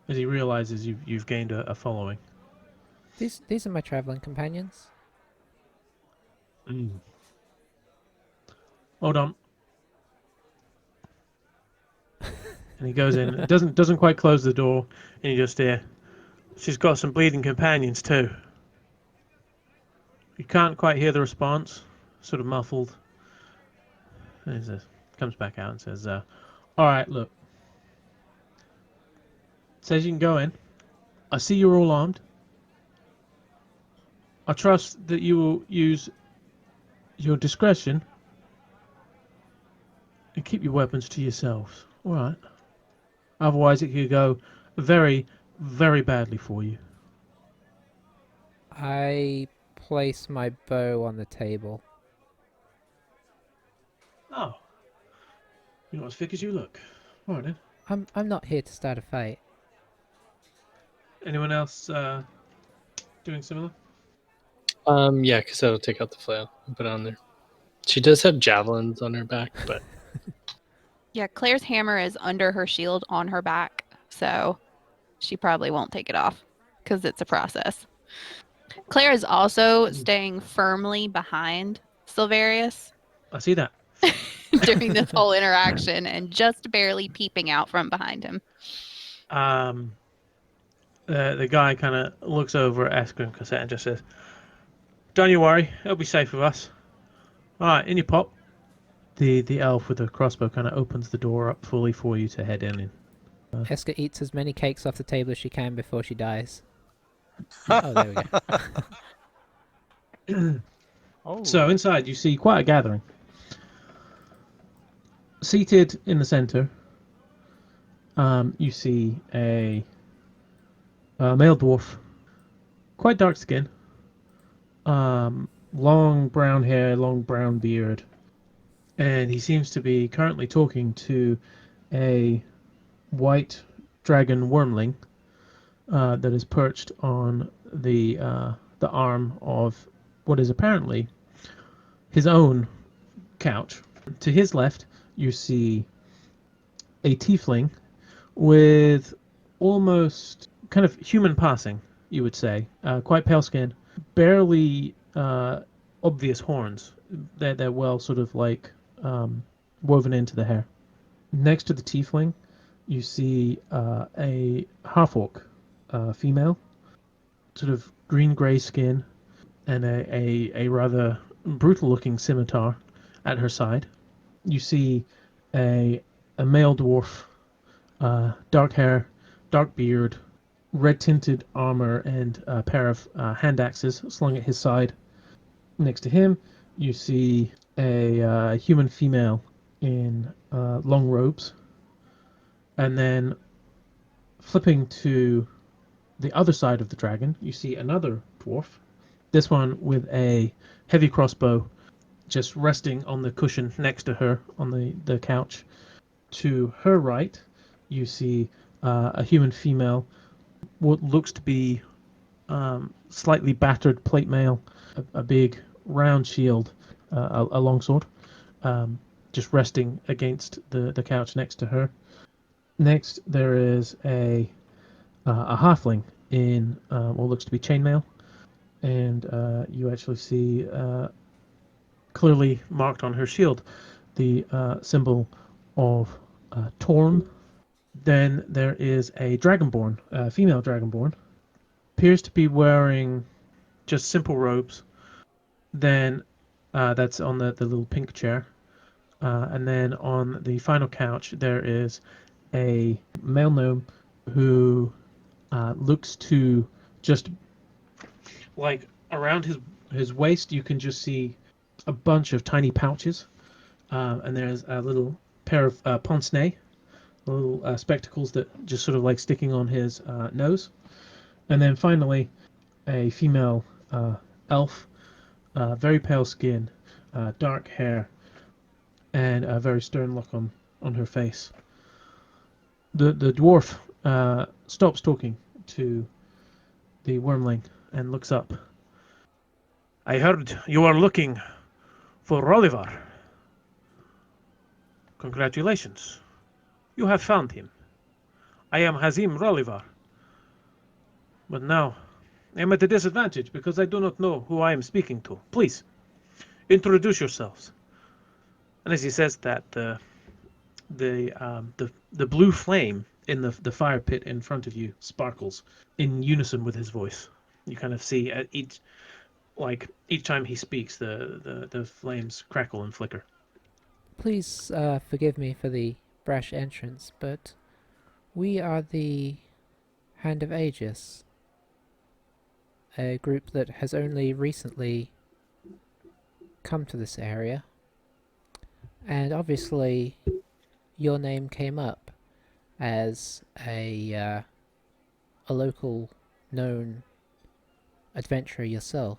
As he realizes you've gained a following. These are my traveling companions. Hold on. And he goes in. It doesn't quite close the door, and you just hear, she's got some bleeding companions too. You can't quite hear the response, sort of muffled. And he says, comes back out and says, all right, look. Says you can go in. I see you're all armed. I trust that you will use your discretion and keep your weapons to yourselves. All right. Otherwise, it could go very, very badly for you. I place my bow on the table. Oh. You're not as thick as you look. All right, then. I'm not here to start a fight. Anyone else doing similar? Yeah, because that'll take out the flail and put it on there. She does have javelins on her back, but Yeah, Claire's hammer is under her shield on her back, so she probably won't take it off because it's a process. Claire is also staying firmly behind Silverius I see that. during this whole interaction and just barely peeping out from behind him. The guy kind of looks over at Eska and Cassette and just says, don't you worry, it'll be safe with us. All right, in you pop. The elf with the crossbow kind of opens the door up fully for you to head in. Eska eats as many cakes off the table as she can before she dies. Oh, there we go. So inside you see quite a gathering. Seated in the center, you see a male dwarf, quite dark skin, long brown hair, long brown beard, and he seems to be currently talking to a white dragon wormling that is perched on the arm of what is apparently his own couch. To his left, you see a tiefling with almost kind of human passing, you would say. Quite pale skin, barely obvious horns. They're well sort of like woven into the hair. Next to the tiefling, you see a half-orc female, sort of green-grey skin, and a rather brutal-looking scimitar at her side. You see a male dwarf, dark hair, dark beard, red-tinted armor, and a pair of hand axes slung at his side. Next to him, you see a human female in long robes, and then flipping to the other side of the dragon, you see another dwarf. This one with a heavy crossbow just resting on the cushion next to her on the couch. To her right, you see a human female, what looks to be slightly battered plate mail, a big round shield, a longsword, just resting against the couch next to her. Next, there is a halfling in what looks to be chainmail, and you actually see clearly marked on her shield the symbol of Torm. Then there is a dragonborn, female dragonborn, appears to be wearing just simple robes. Then that's on the little pink chair. And then on the final couch, there is a male gnome who looks to just like around his waist, you can just see a bunch of tiny pouches. And there's a little pair of pince nez, little spectacles that just sort of like sticking on his nose. And then finally, a female elf, very pale skin, dark hair, and a very stern look on her face. The dwarf stops talking to the wormling and looks up. I heard you are looking for Rollivar. Congratulations. You have found him. I am Hazim Rollivar. But now I am at a disadvantage because I do not know who I am speaking to. Please, introduce yourselves. And as he says that, the blue flame in the fire pit in front of you sparkles in unison with his voice. You kind of see at each time he speaks, the flames crackle and flicker. Please forgive me for the brash entrance, but we are the Hand of Aegis, a group that has only recently come to this area, and obviously your name came up as a local known adventurer yourself,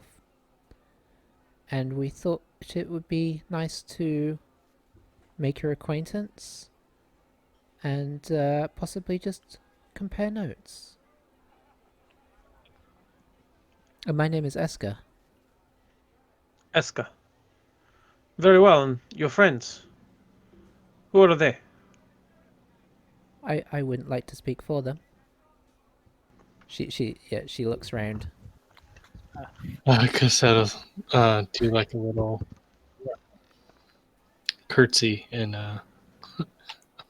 and we thought it would be nice to make your acquaintance and possibly just compare notes. My name is Eska. Eska. Very well, and your friends? Who are they? I wouldn't like to speak for them. She looks round. Cassetto, do like a little curtsy in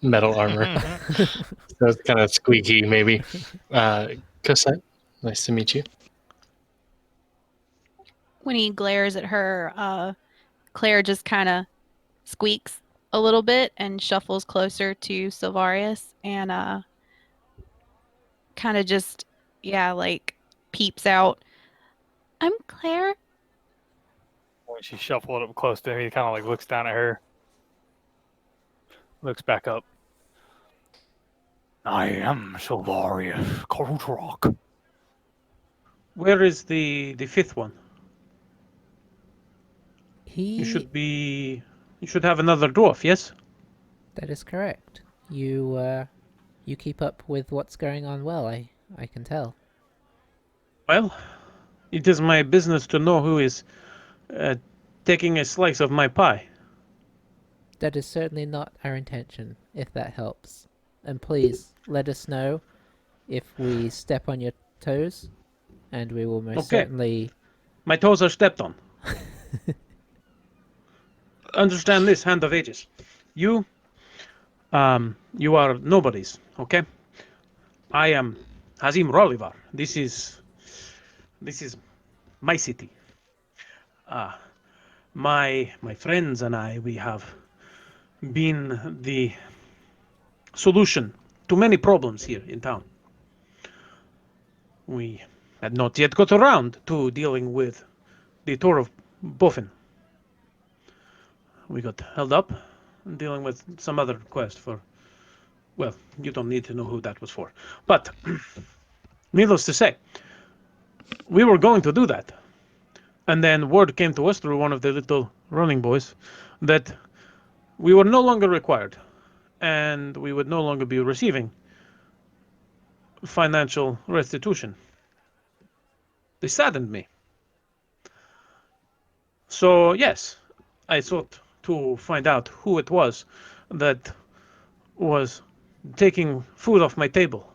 metal armor. So it's kind of squeaky, maybe. Cassette, nice to meet you. When he glares at her, Claire just kind of squeaks a little bit and shuffles closer to Silvarius and kind of just, like peeps out. I'm Claire. When she shuffled up close to him, he kind of like looks down at her, looks back up. I am Silvarius Coldrock. Where is the fifth one? You should have another dwarf, yes? That is correct. You keep up with what's going on well, I can tell. Well, it is my business to know who is taking a slice of my pie. That is certainly not our intention, if that helps. And please, let us know if we step on your toes, and we will most certainly My toes are stepped on. Understand this, Hand of Ages. You are nobodies, okay? I am Hazim Rolivar. This is my city. My friends and I, we have been the solution to many problems here in town. We had not yet got around to dealing with the Tour of Boffin. We got held up dealing with some other quest for, well, you don't need to know who that was for. But, needless to say, we were going to do that. And then word came to us through one of the little running boys that we were no longer required and we would no longer be receiving financial restitution. They saddened me. So, yes, I sought to find out who it was that was taking food off my table.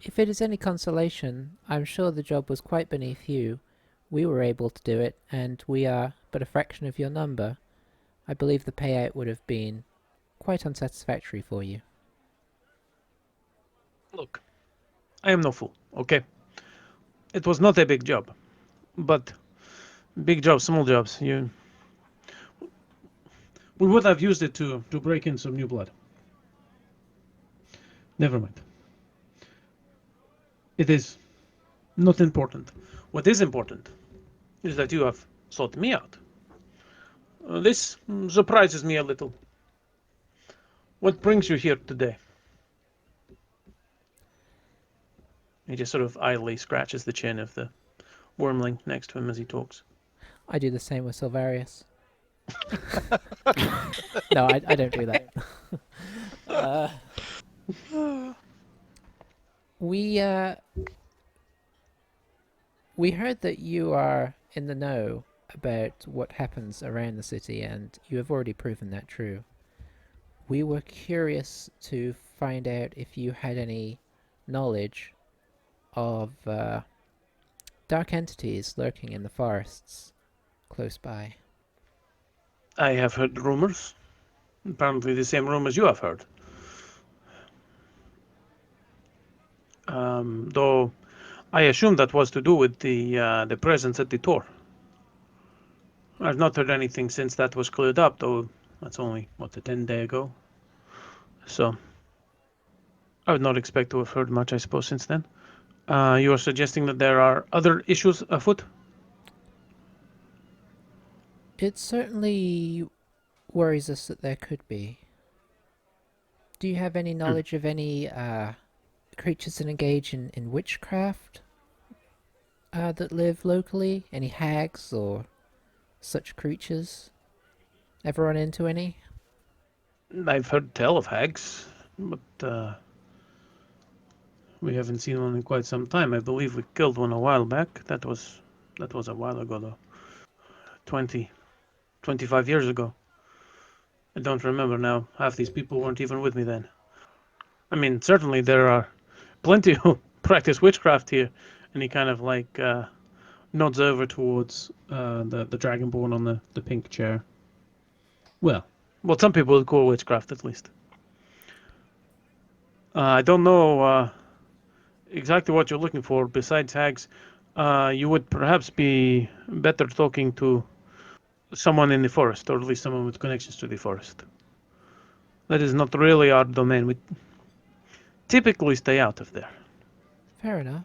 If it is any consolation, I'm sure the job was quite beneath you. We were able to do it, and we are but a fraction of your number. I believe the payout would have been quite unsatisfactory for you. Look, I am no fool, okay? It was not a big job, but big jobs, small jobs, we would have used it to break in some new blood. Never mind. It is not important. What is important is that you have sought me out. This surprises me a little. What brings you here today? He just sort of idly scratches the chin of the wormling next to him as he talks. I do the same with Silvarius. No, I don't do that. We heard that you are in the know about what happens around the city, and you have already proven that true. We were curious to find out if you had any knowledge of dark entities lurking in the forests close by. I have heard rumors. Apparently the same rumors you have heard. Though I assume that was to do with the presence at the tour. I've not heard anything since that was cleared up, though that's only, a 10-day ago. So I would not expect to have heard much, I suppose, since then. You are suggesting that there are other issues afoot? It certainly worries us that there could be. Do you have any knowledge of any creatures that engage in witchcraft that live locally? Any hags or such creatures? Ever run into any? I've heard tell of hags, but we haven't seen one in quite some time. I believe we killed one a while back. That was a while ago, though. 25 years ago. I don't remember now. Half these people weren't even with me then. I mean, certainly there are plenty who practice witchcraft here. And he kind of like nods over towards the dragonborn on the pink chair. Well, what some people would call witchcraft, at least. I don't know exactly what you're looking for besides hags. You would perhaps be better talking to someone in the forest, or at least someone with connections to the forest. That is not really our domain. We typically stay out of there. Fair enough.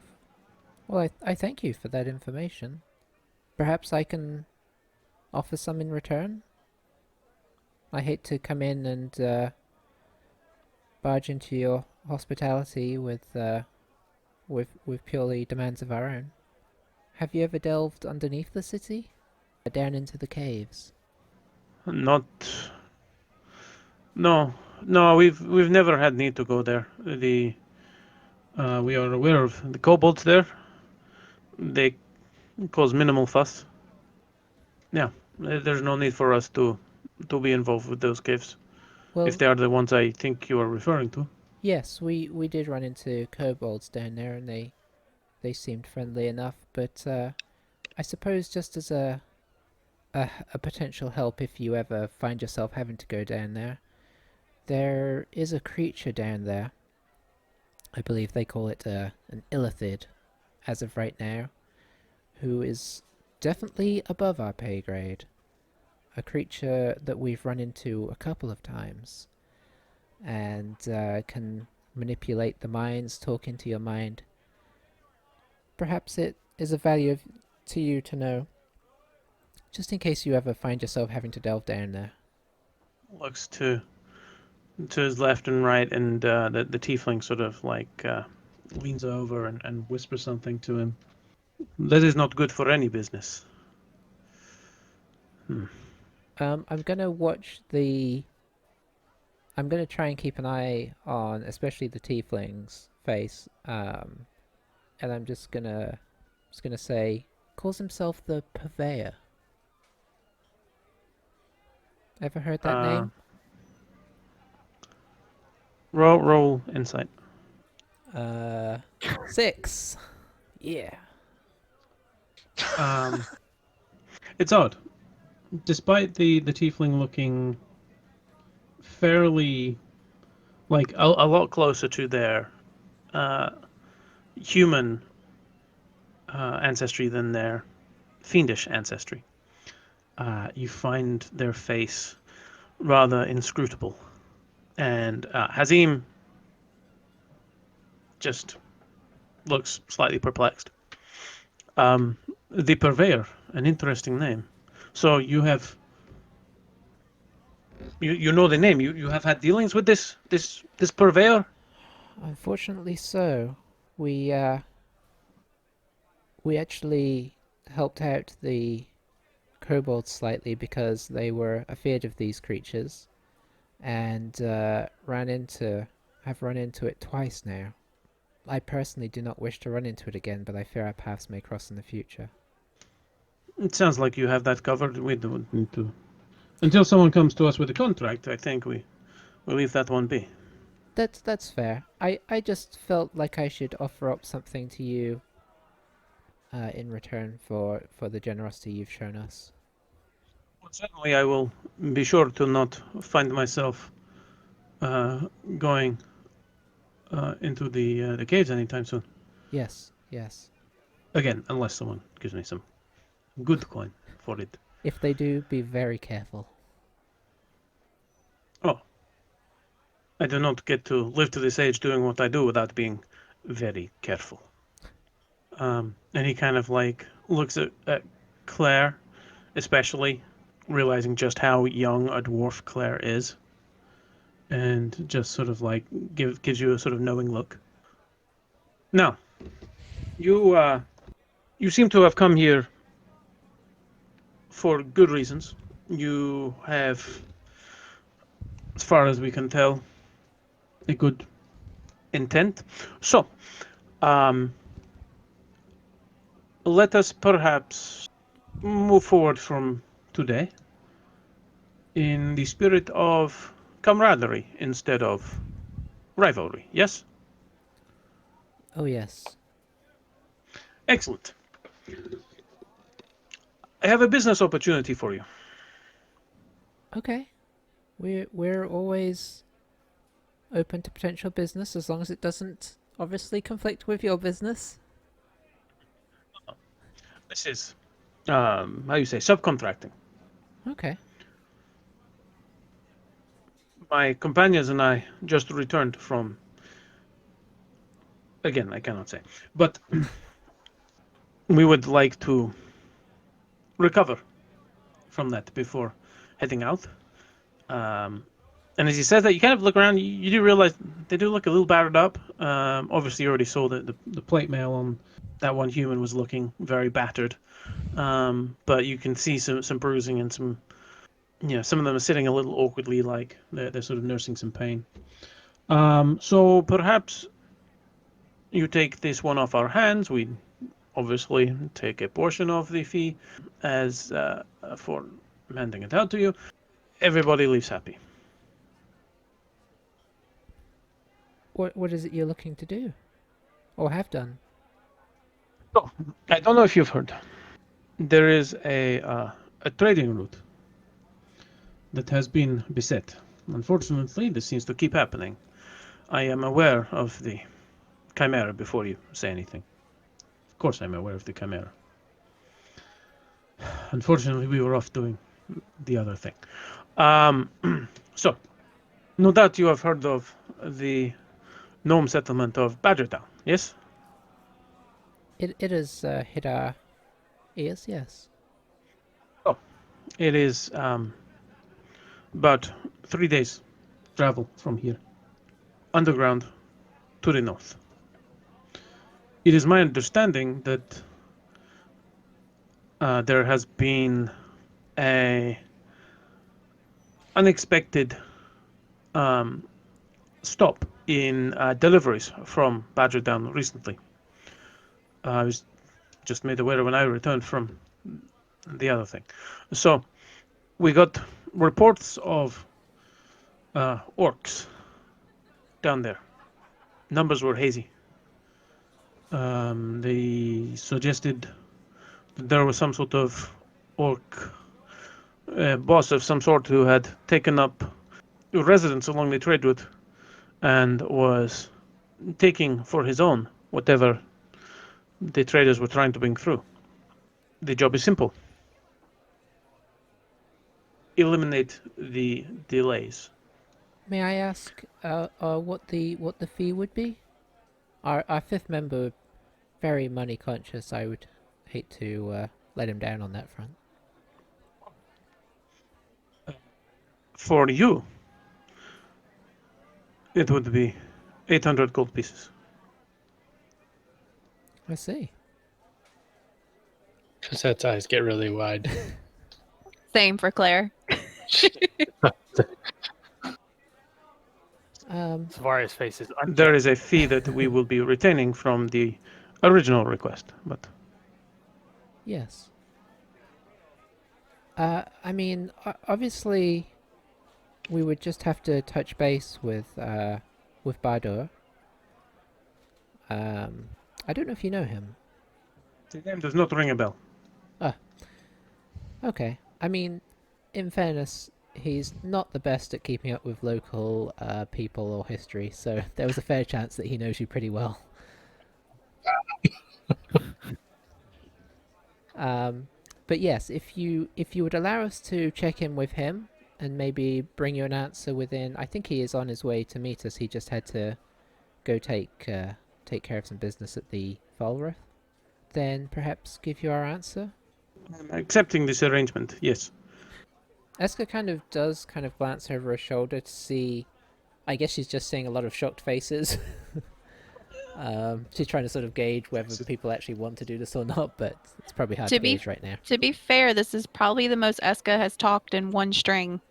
Well, I thank you for that information. Perhaps I can offer some in return? I hate to come in and barge into your hospitality with purely demands of our own. Have you ever delved underneath the city? Down into the caves? Not. No, we've never had need to go there. We are aware of the kobolds there. They cause minimal fuss. Yeah, there's no need for us to be involved with those caves. Well, if they are the ones I think you are referring to. Yes, we did run into kobolds down there, and they seemed friendly enough, but I suppose just as a potential help if you ever find yourself having to go down there, there is a creature down there. I believe they call it an illithid as of right now, who is definitely above our pay grade. A creature that we've run into a couple of times, and can manipulate the minds, talk into your mind. Perhaps it is of value to you to know, just in case you ever find yourself having to delve down there. Looks to his left and right, and the tiefling sort of like leans over and whispers something to him. That is not good for any business. I'm gonna watch the. I'm gonna try and keep an eye on, especially the tiefling's face. And I'm just gonna say, calls himself the Purveyor. Ever heard that name? Roll insight. 6. Yeah. It's odd. Despite the tiefling looking fairly like a lot closer to their human ancestry than their fiendish ancestry, you find their face rather inscrutable. And Hazim just looks slightly perplexed. The Purveyor, an interesting name. So you have you know the name. You have had dealings with this Purveyor? Unfortunately so. We actually helped out the kobolds slightly because they were afeard of these creatures, and have run into it twice now. I personally do not wish to run into it again, but I fear our paths may cross in the future. It sounds like you have that covered. We don't need to. Until someone comes to us with a contract, I think we leave that one be. That's fair. I just felt like I should offer up something to you in return for the generosity you've shown us. Well, certainly, I will be sure to not find myself going into the caves anytime soon. Yes, yes. Again, unless someone gives me some good coin for it. If they do, be very careful. Oh, I do not get to live to this age doing what I do without being very careful. And he kind of like looks at Claire, especially realizing just how young a dwarf Claire is, and just sort of like gives you a sort of knowing look. Now, you seem to have come here for good reasons. You have, as far as we can tell, a good intent. So, let us perhaps move forward from today in the spirit of camaraderie instead of rivalry. Yes? Oh yes. Excellent. I have a business opportunity for you. Okay. We're always open to potential business as long as it doesn't obviously conflict with your business. This is, how you say, subcontracting. Okay. My companions and I just returned from, again, I cannot say, but we would like to recover from that before heading out. And as he says that, you kind of look around, you do realize they do look a little battered up. Obviously, you already saw that the plate mail on that one human was looking very battered. But you can see some bruising and some, some of them are sitting a little awkwardly, like they're sort of nursing some pain. So perhaps you take this one off our hands. We obviously take a portion of the fee as for handing it out to you. Everybody leaves happy. What is it you're looking to do? Or have done? So, I don't know if you've heard. there is a trading route that has been beset. Unfortunately, this seems to keep happening. I am aware of the Chimera before you say anything. Of course I'm aware of the Chimera. Unfortunately, we were off doing the other thing. So, no doubt you have heard of the gnome settlement of Badgertown, yes? It has hit our ears, yes. Oh, it is about 3 days travel from here, underground to the north. It is my understanding that there has been a unexpected stop in deliveries from Badgertown recently. I was just made aware when I returned from the other thing. So we got reports of orcs down there. Numbers were hazy. They suggested that there was some sort of orc boss of some sort who had taken up residence along the trade route and was taking for his own whatever the traders were trying to bring through. The job is simple. Eliminate the delays. May I ask what the fee would be? Our fifth member, very money conscious. I would hate to let him down on that front. For you, it would be 800 gold pieces. I see. Cosette's eyes get really wide. Same for Claire. Savaria's face is There is a fee that we will be retaining from the original request, but Yes. I mean, obviously, we would just have to touch base with Badur. I don't know if you know him. the name does not ring a bell. Okay. I mean, in fairness, he's not the best at keeping up with local people or history, so there was a fair chance that he knows you pretty well. But yes, if you would allow us to check in with him and maybe bring you an answer within, I think he is on his way to meet us. He just had to go take care of some business at the Pholruth. Then perhaps give you our answer. I'm accepting this arrangement, yes. Eska kind of glance over her shoulder to see. I guess she's just seeing a lot of shocked faces. She's trying to sort of gauge whether people actually want to do this or not, but it's probably hard to gauge right now. To be fair, this is probably the most Eska has talked in one string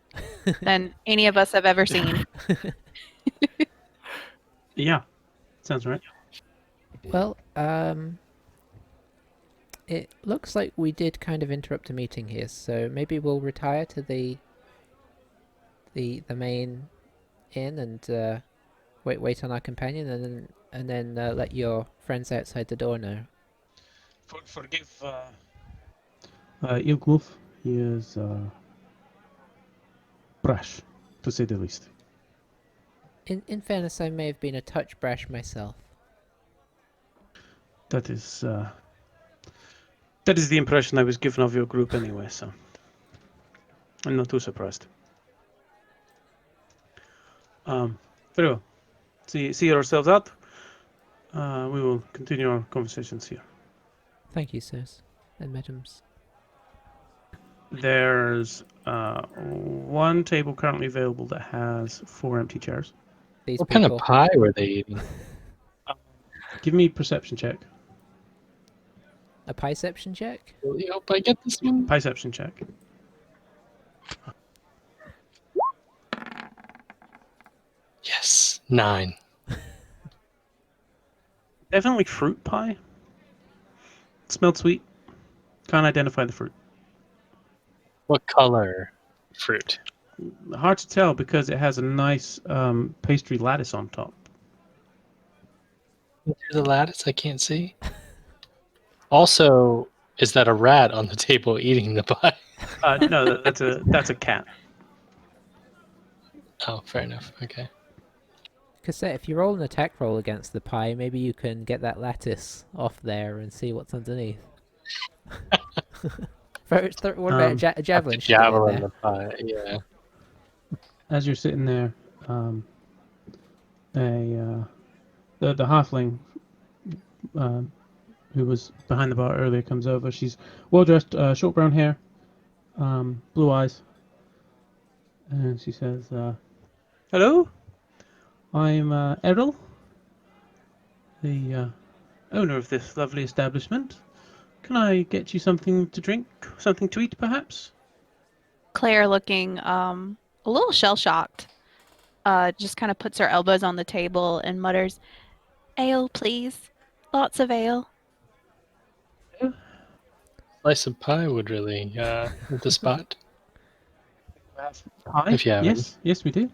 than any of us have ever seen. Yeah, sounds right. Well, it looks like we did kind of interrupt a meeting here, so maybe we'll retire to the main inn and wait on our companion, and then let your friends outside the door know. Forgive Ilkmuf. He is brash, to say the least. In fairness, I may have been a touch brash myself. That is the impression I was given of your group anyway, so I'm not too surprised. Very well. See yourselves out. We will continue our conversations here. Thank you, sirs and madams. There's one table currently available that has 4 empty chairs. These What people. kind of pie were they eating? Give me a perception check. A piception check? Really hope I get this one. Perception check. Yes, 9. Definitely fruit pie. Smelled sweet. Can't identify the fruit. What color fruit? Hard to tell because it has a nice pastry lattice on top. Through the lattice, I can't see. Also, Is that a rat on the table eating the pie? No, that's a cat. Oh, fair enough. Okay. Cassette, if you roll an attack roll against the pie, maybe you can get that lettuce off there and see what's underneath. What about a javelin? Shoot it in Javelin there. the pie. Yeah. As you're sitting there, the halfling who was behind the bar earlier comes over. She's well dressed, short brown hair, blue eyes, and she says, "Hello, I'm Errol, the owner of this lovely establishment. Can I get you something to drink, something to eat, perhaps?" Claire, looking a little shell-shocked, just kind of puts her elbows on the table and mutters, "Ale, please. Lots of ale." Slice of pie would really hit the spot. Pie? If you have Yes, yes, we do.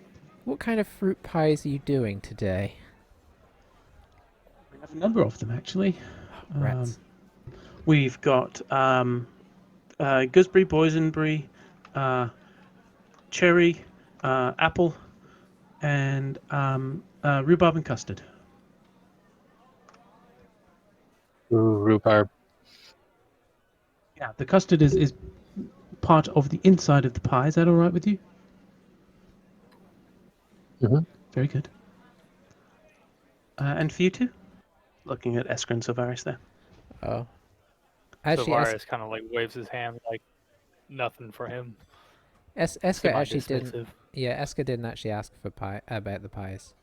What kind of fruit pies are you doing today? We have a number of them, actually. Rats. We've got gooseberry, boysenberry, cherry, apple, and rhubarb and custard. Ooh, rhubarb. Yeah, the custard is part of the inside of the pie. Is that all right with you? Mhm. Very good. And for you two? Looking at Esker and Silvaris there. Oh. So Actually, Varus kind of like waves his hand like nothing for him. Esker actually Semi-dismissive. didn't. Yeah, Esker didn't actually ask for pie about the pies.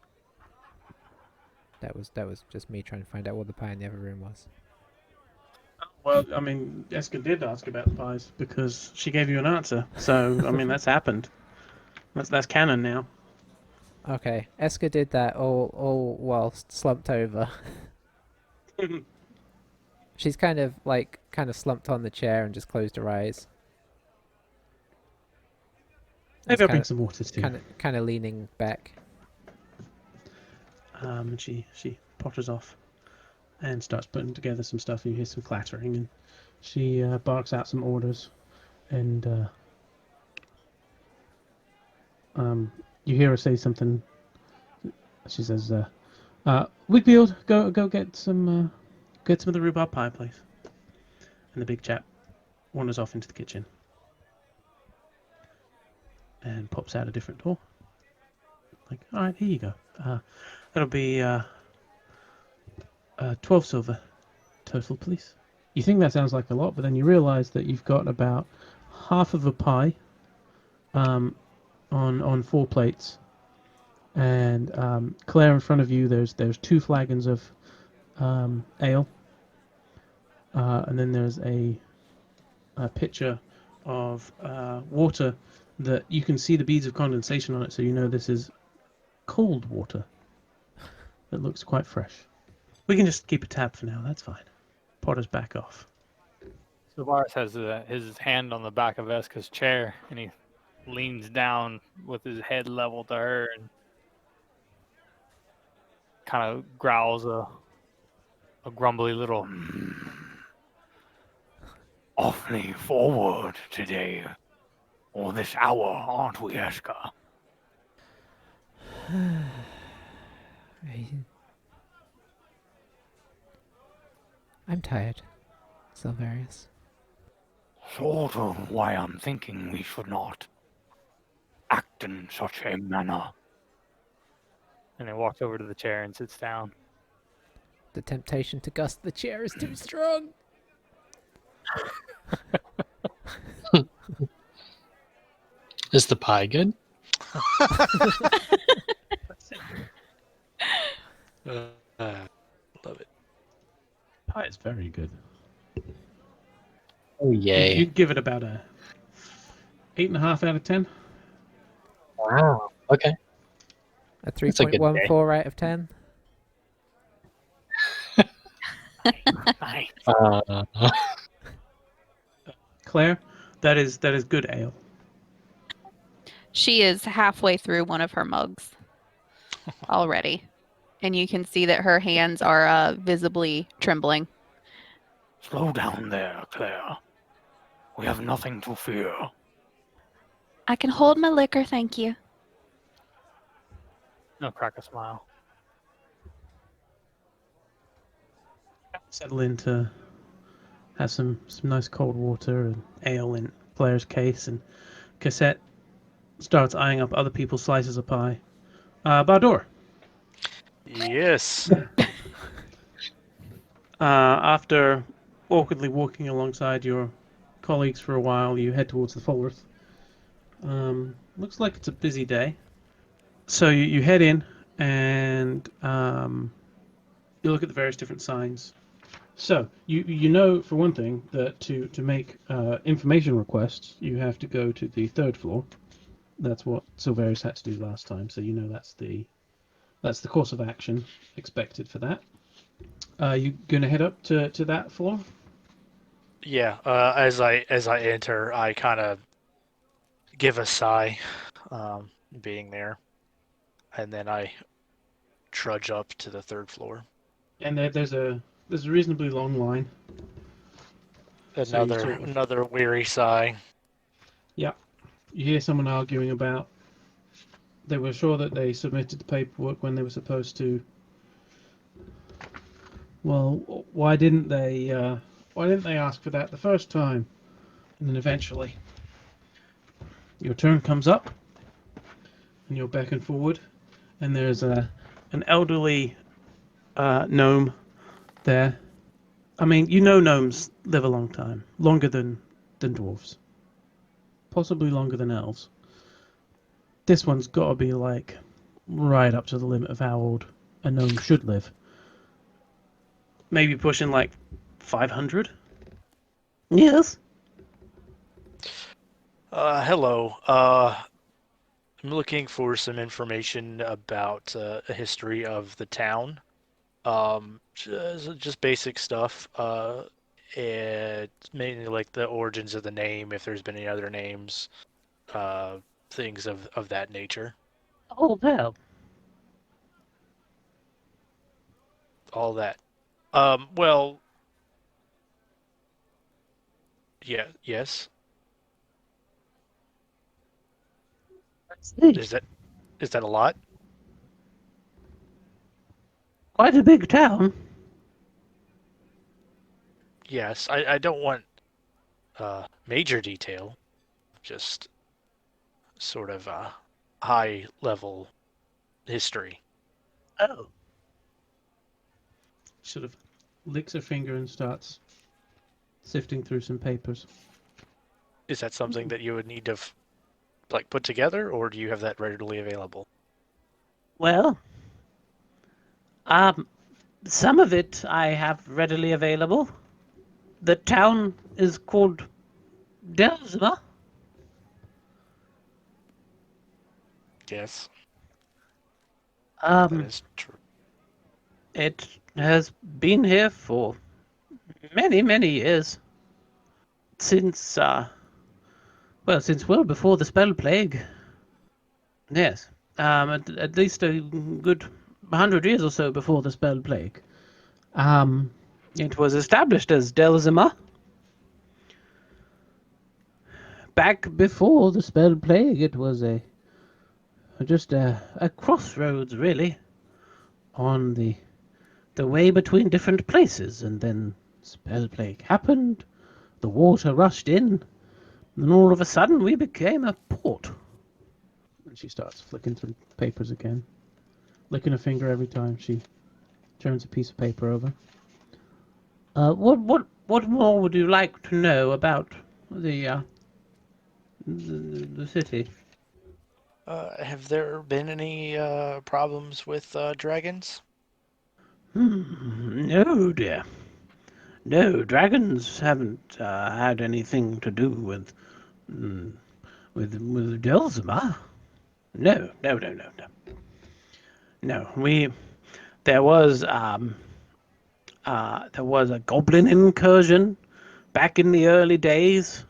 That was just me trying to find out what the pie in the other room was. Well, I mean, Esker did ask about the pies because she gave you an answer. So, I mean, that's happened. That's canon now. Okay, Esker did that all whilst slumped over. She's kind of slumped on the chair and just closed her eyes. Maybe I'll bring some water too. Kind of leaning back. And she potters off and starts putting together some stuff. You hear some clattering, and she barks out some orders, and you hear her say something. She says, "Wigfield, go get some of the rhubarb pie, please." And the big chap wanders off into the kitchen and pops out a different door. Like, all right, here you go. That'll be 12 silver total, please. You think that sounds like a lot, but then you realise that you've got about half of a pie on 4 plates, and Claire, in front of you, there's 2 flagons of ale, and then there's a pitcher of water that you can see the beads of condensation on it, so you know this is cold water. It looks quite fresh. We can just keep a tab for now. That's fine. Potter's back off. So Varus has his hand on the back of Eska's chair, and he leans down with his head level to her and kind of growls a grumbly little. Awfully forward today, or this hour, aren't we, Esker? I'm tired, Silverius. Sort of why I'm thinking we should not act in such a manner. And he walks over to the chair and sits down. The temptation to gust the chair is too strong. Is the pie good? Love it. Pie is very good. Oh, yay. You'd give it about a 8.5 out of 10. Wow. Okay. A That's a good 3.14 out of 10. Nice. Claire, that is good ale. She is halfway through one of her mugs already. And you can see that her hands are visibly trembling. Slow down there, Claire. We have nothing to fear. I can hold my liquor, thank you. No, crack a smile. Settle in to have some nice cold water and ale in Claire's case, and Cassette starts eyeing up other people's slices of pie. Badur. Yes. After awkwardly walking alongside your colleagues for a while, you head towards the Pholruth. Looks like it's a busy day. So you head in and you look at the various different signs. So you know for one thing that to make information requests, you have to go to the third floor. That's what Silverius had to do last time. So you know that's the course of action expected for that. You gonna head up to that floor? Yeah. As I enter, I kind of give a sigh, being there, and then I trudge up to the third floor. And there's a reasonably long line. So you sort of, Another weary sigh. yeah, you hear someone arguing about they were sure that they submitted the paperwork when they were supposed to. Well, why didn't they ask for that the first time? And then eventually, your turn comes up, and you're back and forward, and there's an elderly gnome there. I mean, you know gnomes live a long time, longer than dwarves, possibly longer than elves. This one's got to be like right up to the limit of how old a gnome should live. Maybe pushing like 500. Yes. Hello. I'm looking for some information about a history of the town. Just basic stuff. It's mainly like the origins of the name, if there's been any other names, things of that nature. Oh well. All that. Well, yeah, yes. Is that a lot? Quite a big town. Yes. I don't want major detail, just sort of high level history. Oh. Sort of licks her finger and starts sifting through some papers. Is that something that you would need to like put together, or do you have that readily available? Well, some of it I have readily available. The town is called Delzma. Yes. That is true. It has been here for many, many years. Since since well before the spell plague. Yes. At least a good 100 years or so before the spell plague. It was established as Delzima. Back before the spell plague, it was just a crossroads, really, on the way between different places. And then spell plague happened, the water rushed in, and all of a sudden we became a port. And she starts flicking through papers again, licking a finger every time she turns a piece of paper over. What more would you like to know about the city? Have there been any problems with dragons? No, dear. No, dragons haven't had anything to do with Delzima. No. No, there was a goblin incursion back in the early days.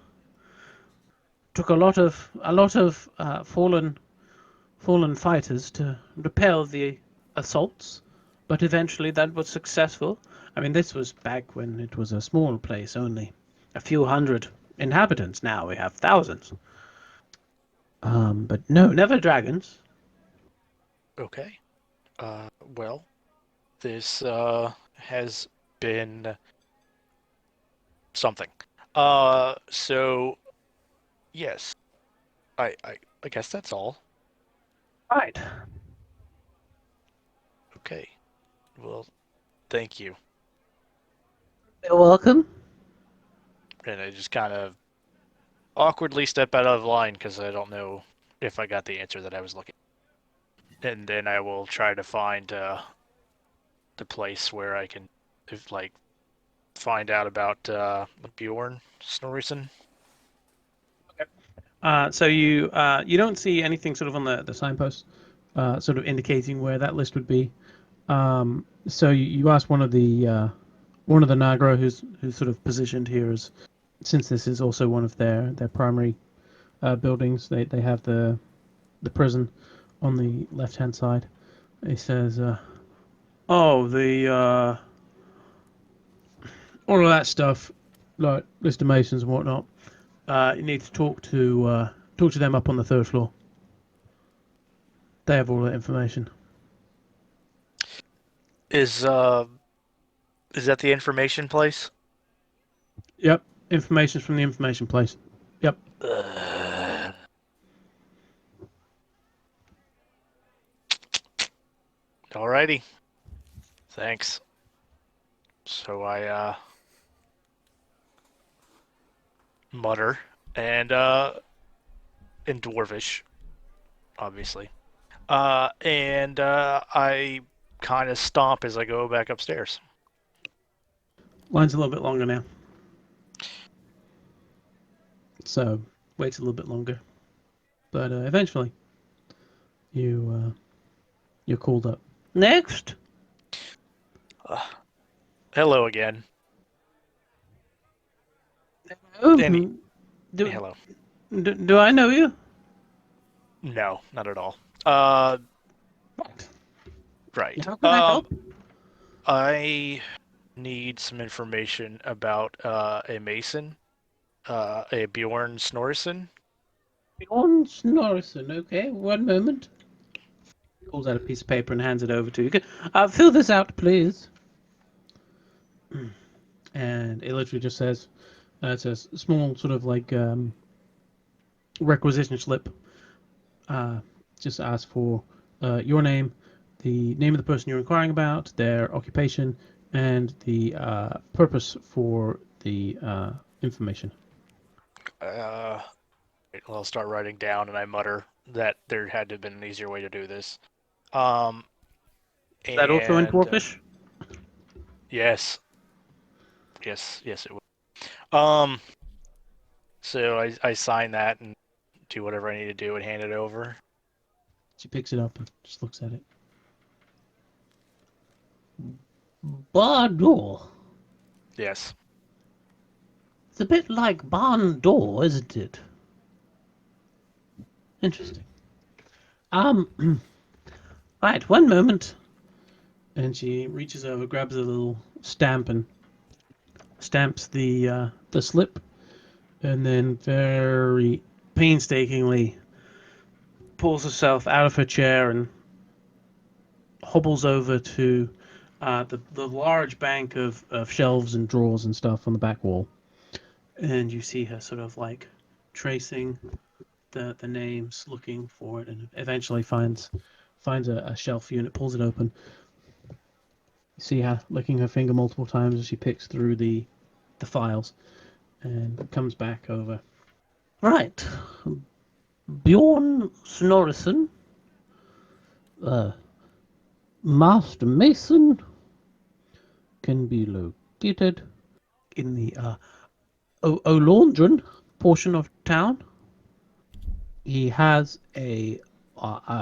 Took a lot of fallen fighters to repel the assaults, but eventually that was successful, I mean, this was back when it was a small place, only a few hundred inhabitants. Now we have thousands. But no, never dragons. Okay. Well, this has been something. So yes, I guess that's all. Right. Okay. Well, thank you. You're welcome. And I just kind of awkwardly step out of line because I don't know if I got the answer that I was looking. And then I will try to find the place where I can, find out about Bjorn Snorrison. So you don't see anything sort of on the signpost, sort of indicating where that list would be. So you ask one of the Nagro who's sort of positioned here as, since this is also one of their primary buildings. They have the prison on the left hand side. He says, "Oh, the all of that stuff, like list of masons and whatnot. You need to talk to them up on the third floor. They have all that information." Is that the information place? Yep, information's from the information place. Yep. Alrighty. Thanks. So I mutter and in Dwarvish, obviously. And I kind of stomp as I go back upstairs. Line's a little bit longer now, so waits a little bit longer. But eventually, you're called up. Next. Hello again. Oh, Hello. Do I know you? No, not at all. Right. How can I help? I need some information about a mason, a Bjorn Snorrison. Bjorn Snorrison. Okay, one moment. Pulls out a piece of paper and hands it over to you. Fill this out, please. And it literally just says, it's a small sort of like requisition slip. Just ask for your name, the name of the person you're inquiring about, their occupation, and the purpose for the information. I'll start writing down, and I mutter that there had to have been an easier way to do this. Is that also in Dwarfish? Yes. Yes, it would. So I sign that and do whatever I need to do and hand it over. She picks it up and just looks at it. Barn door. Yes. It's a bit like barn door, isn't it? Interesting. Right, one moment. And she reaches over, grabs a little stamp and stamps the slip, and then very painstakingly pulls herself out of her chair and hobbles over to the large bank of shelves and drawers and stuff on the back wall. And you see her sort of like tracing the names, looking for it, and eventually finds a shelf unit, pulls it open. You see her licking her finger multiple times as she picks through the files and comes back over. Right. Bjorn Snorrison, Master Mason, can be located in the O'Laundron portion of town. He has a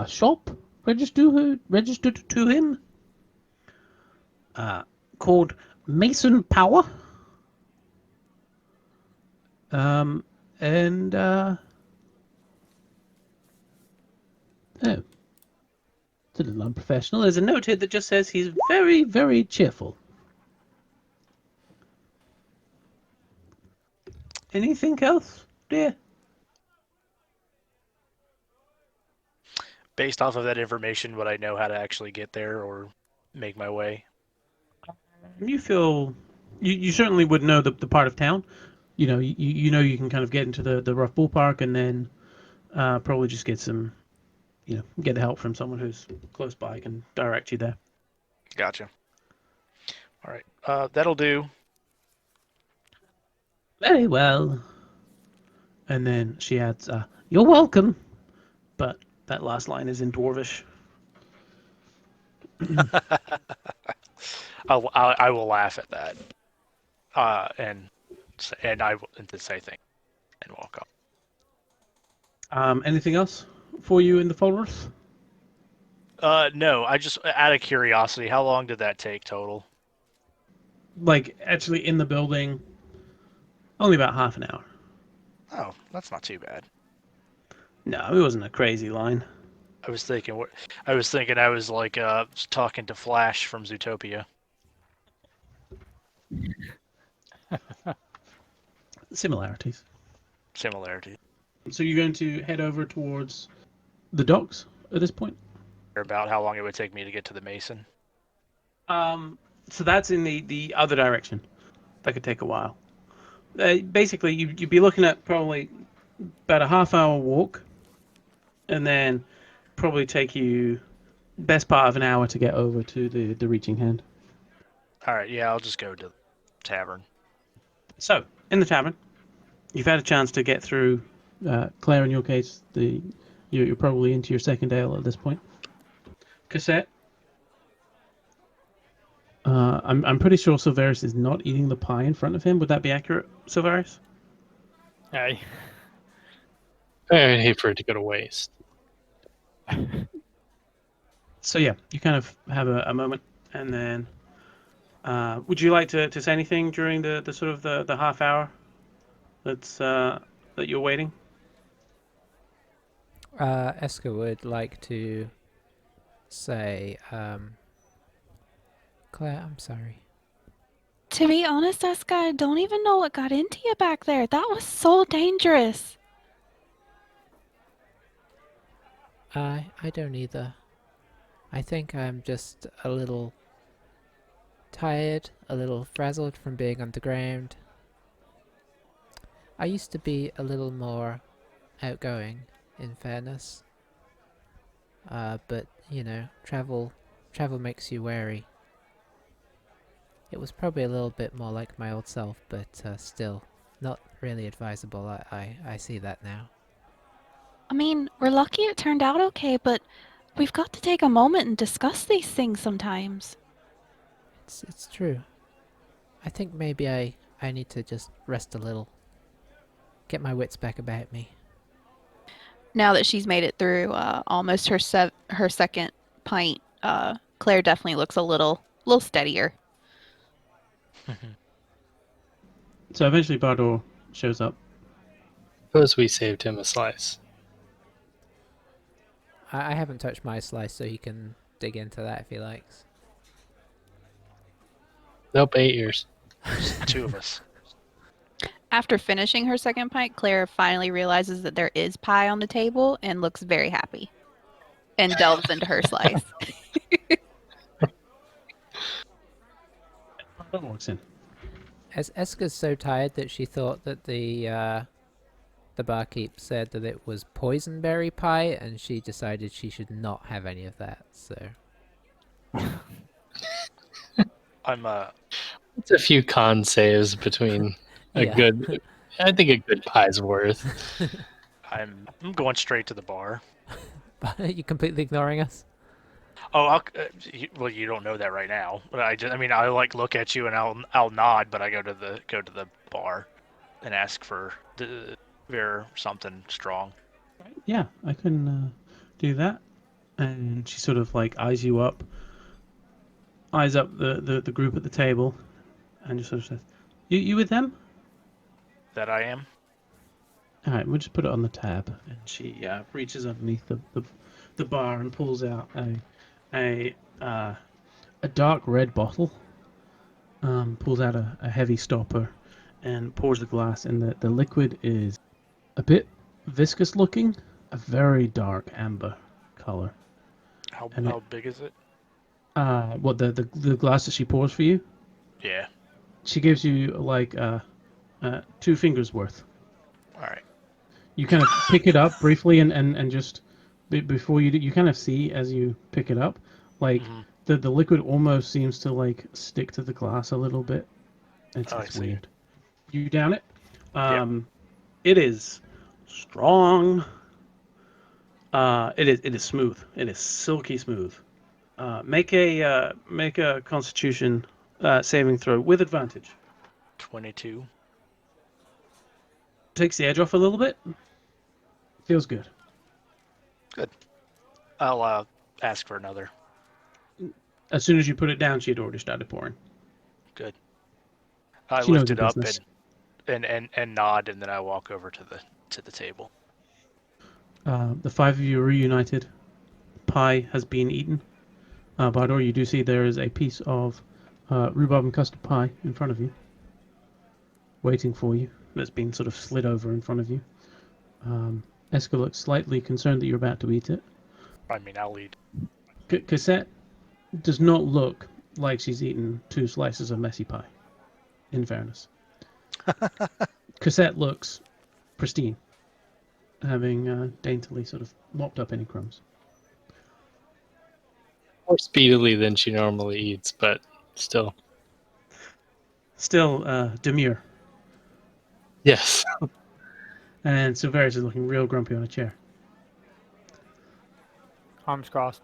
shop registered to him called Mason Power. And oh, it's a little unprofessional. There's a note here that just says he's very, very cheerful. Anything else, dear? Based off of that information, would I know how to actually get there or make my way? You feel you certainly would know the part of town. You know you know you can kind of get into the rough ballpark and then probably just get some get help from someone who's close by can direct you there. Gotcha. All right, that'll do. Very well. And then she adds, "You're welcome," but that last line is in Dwarvish. I will laugh at that, and I will and to say thank and walk off. Anything else for you in the Pholruth? No, I just out of curiosity, how long did that take total? Like actually in the building, only about half an hour. Oh, that's not too bad. No, it wasn't a crazy line. I was thinking I was like talking to Flash from Zootopia. Similarities. Similarity. So you're going to head over towards the docks at this point? About how long it would take me to get to the Mason. So that's in the other direction. That could take a while. Basically, you'd be looking at probably about a half-hour walk, and then probably take you best part of an hour to get over to the reaching hand. All right, yeah, I'll just go to the tavern. So, in the tavern, you've had a chance to get through. Claire, in your case, you're probably into your second ale at this point. Cassette. I'm pretty sure Silveris is not eating the pie in front of him. Would that be accurate, Silveris? Hey. I'd hate for it to go to waste. So yeah, you kind of have a moment, and then would you like to say anything during the sort of the half hour that you're waiting? Eska would like to say, Claire, I'm sorry. To be honest, Eska, I don't even know what got into you back there. That was so dangerous. I don't either. I think I'm just a little tired, a little frazzled from being underground. I used to be a little more outgoing, in fairness. But, you know, travel makes you wary. It was probably a little bit more like my old self, but still, not really advisable. I see that now. I mean, we're lucky it turned out okay, but we've got to take a moment and discuss these things sometimes. It's true. I think maybe I need to just rest a little. Get my wits back about me. Now that she's made it through almost her second pint, Claire definitely looks a little steadier. So eventually Bardor shows up. Suppose we saved him a slice. I haven't touched my slice, so he can dig into that if he likes. Nope, 8 years. Two of us. After finishing her second pint, Claire finally realizes that there is pie on the table and looks very happy. And delves into her slice. Bardor walks in. Eska's so tired that she thought that the barkeep said that it was poisonberry pie, and she decided she should not have any of that. So I'm It's a few con saves between a Yeah. good. I think a good pie's worth. I'm going straight to the bar. you completely ignoring us? Oh, well, you don't know that right now. But I like look at you and I'll nod, but I go to the bar and ask for beer something strong. Yeah, I can do that. And she sort of like eyes up the group at the table, and just sort of says, "You with them?" That I am. All right, we'll just put it on the tab. And she reaches underneath the bar and pulls out a dark red bottle. Pulls out a heavy stopper, and pours the glass, and the liquid is a bit viscous looking, a very dark amber color. How And big is it? What the glass that she pours for you? Yeah. She gives you like 2 fingers worth. All right. You kind of pick it up briefly, and just before you kind of see as you pick it up, like the liquid almost seems to like stick to the glass a little bit. It's weird. You down it? It is strong. It is smooth. It is silky smooth. Make a Constitution saving throw with advantage. 22. Takes the edge off a little bit. Feels good. Good. I'll ask for another. As soon as you put it down, she had already started pouring. Good. I She lift knows it the up business. and nod, and then I walk over to the table. The 5 of you are reunited. Pie has been eaten. Bardor, you do see there is a piece of rhubarb and custard pie in front of you, waiting for you. That's been sort of slid over in front of you. Eska looks slightly concerned that you're about to eat it. I mean, I'll eat. Cassette does not look like she's eaten 2 slices of messy pie, in fairness. Cassette looks pristine, having daintily sort of mopped up any crumbs. More speedily than she normally eats, but still. Still demure. Yes. And Silverius is looking real grumpy on a chair. Arms crossed.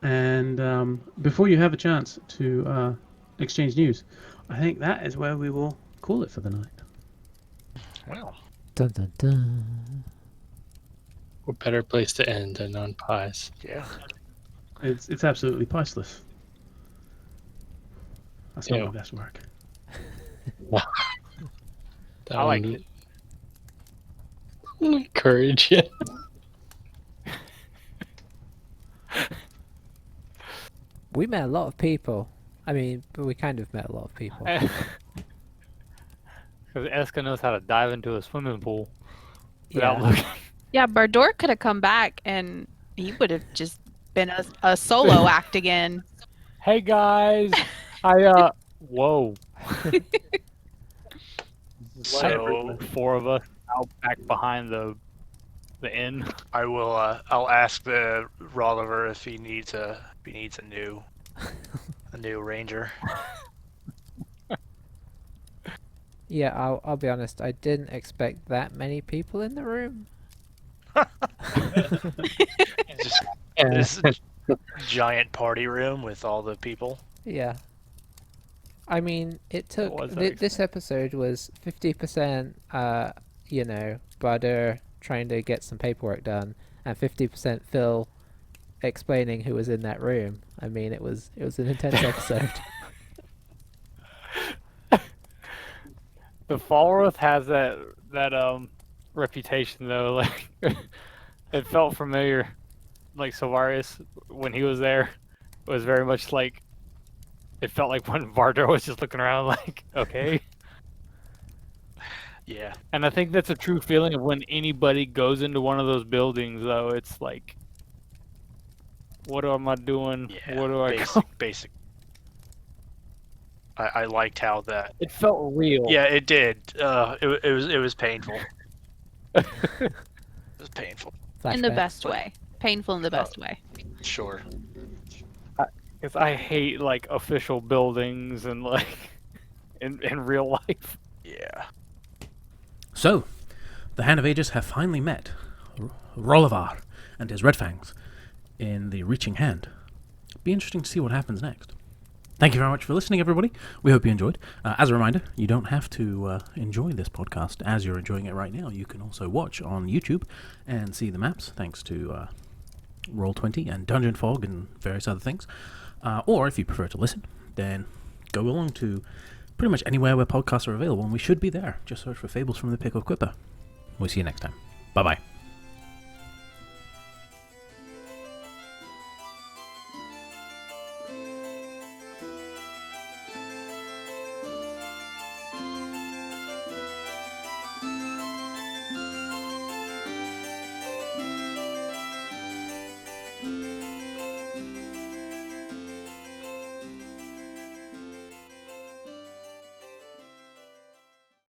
And before you have a chance to exchange news, I think that is where we will call it for the night. Well. Dun dun dun. What better place to end than on pies? Yeah. It's absolutely priceless. That's not Ew. my best work. That I liked one- it. Encourage you. We met a lot of people. I mean, but we kind of met a lot of people. Because Eska knows how to dive into a swimming pool without Yeah. looking. Yeah, Bardor could have come back and he would have just been a solo act again. Hey guys, whoa. So 4 of us out back behind the inn. I will. I'll ask the Rolliver if he needs a new ranger. Yeah, I'll be honest. I didn't expect that many people in the room. Just this giant party room with all the people. Yeah. I mean, it took was very this episode was 50%, Brother trying to get some paperwork done, and 50% Phil explaining who was in that room. I mean, it was an intense episode. The Pholruth has that reputation though. Like it felt familiar. Like Silvarius when he was there, it was very much like it felt like when Vardo was just looking around like, okay. Yeah. And I think that's a true feeling of when anybody goes into one of those buildings though. It's like, what am I doing? Yeah. What do I Basic. I liked how that. It felt real. Yeah, it did. It was painful. It was painful. In the Flashback. best way. Painful in the best way. Sure. Because I hate like official buildings and like in real life. Yeah. So, the Hand of Aegis have finally met Rollivar and his Red Fangs in the Reaching Hand. Be interesting to see what happens next. Thank you very much for listening, everybody. We hope you enjoyed. As a reminder, you don't have to enjoy this podcast as you're enjoying it right now. You can also watch on YouTube and see the maps, thanks to Roll20 and Dungeon Fog and various other things. Or if you prefer to listen, then go along to pretty much anywhere where podcasts are available, and we should be there. Just search for Fables from the Pickled Quipper. We'll see you next time. Bye-bye.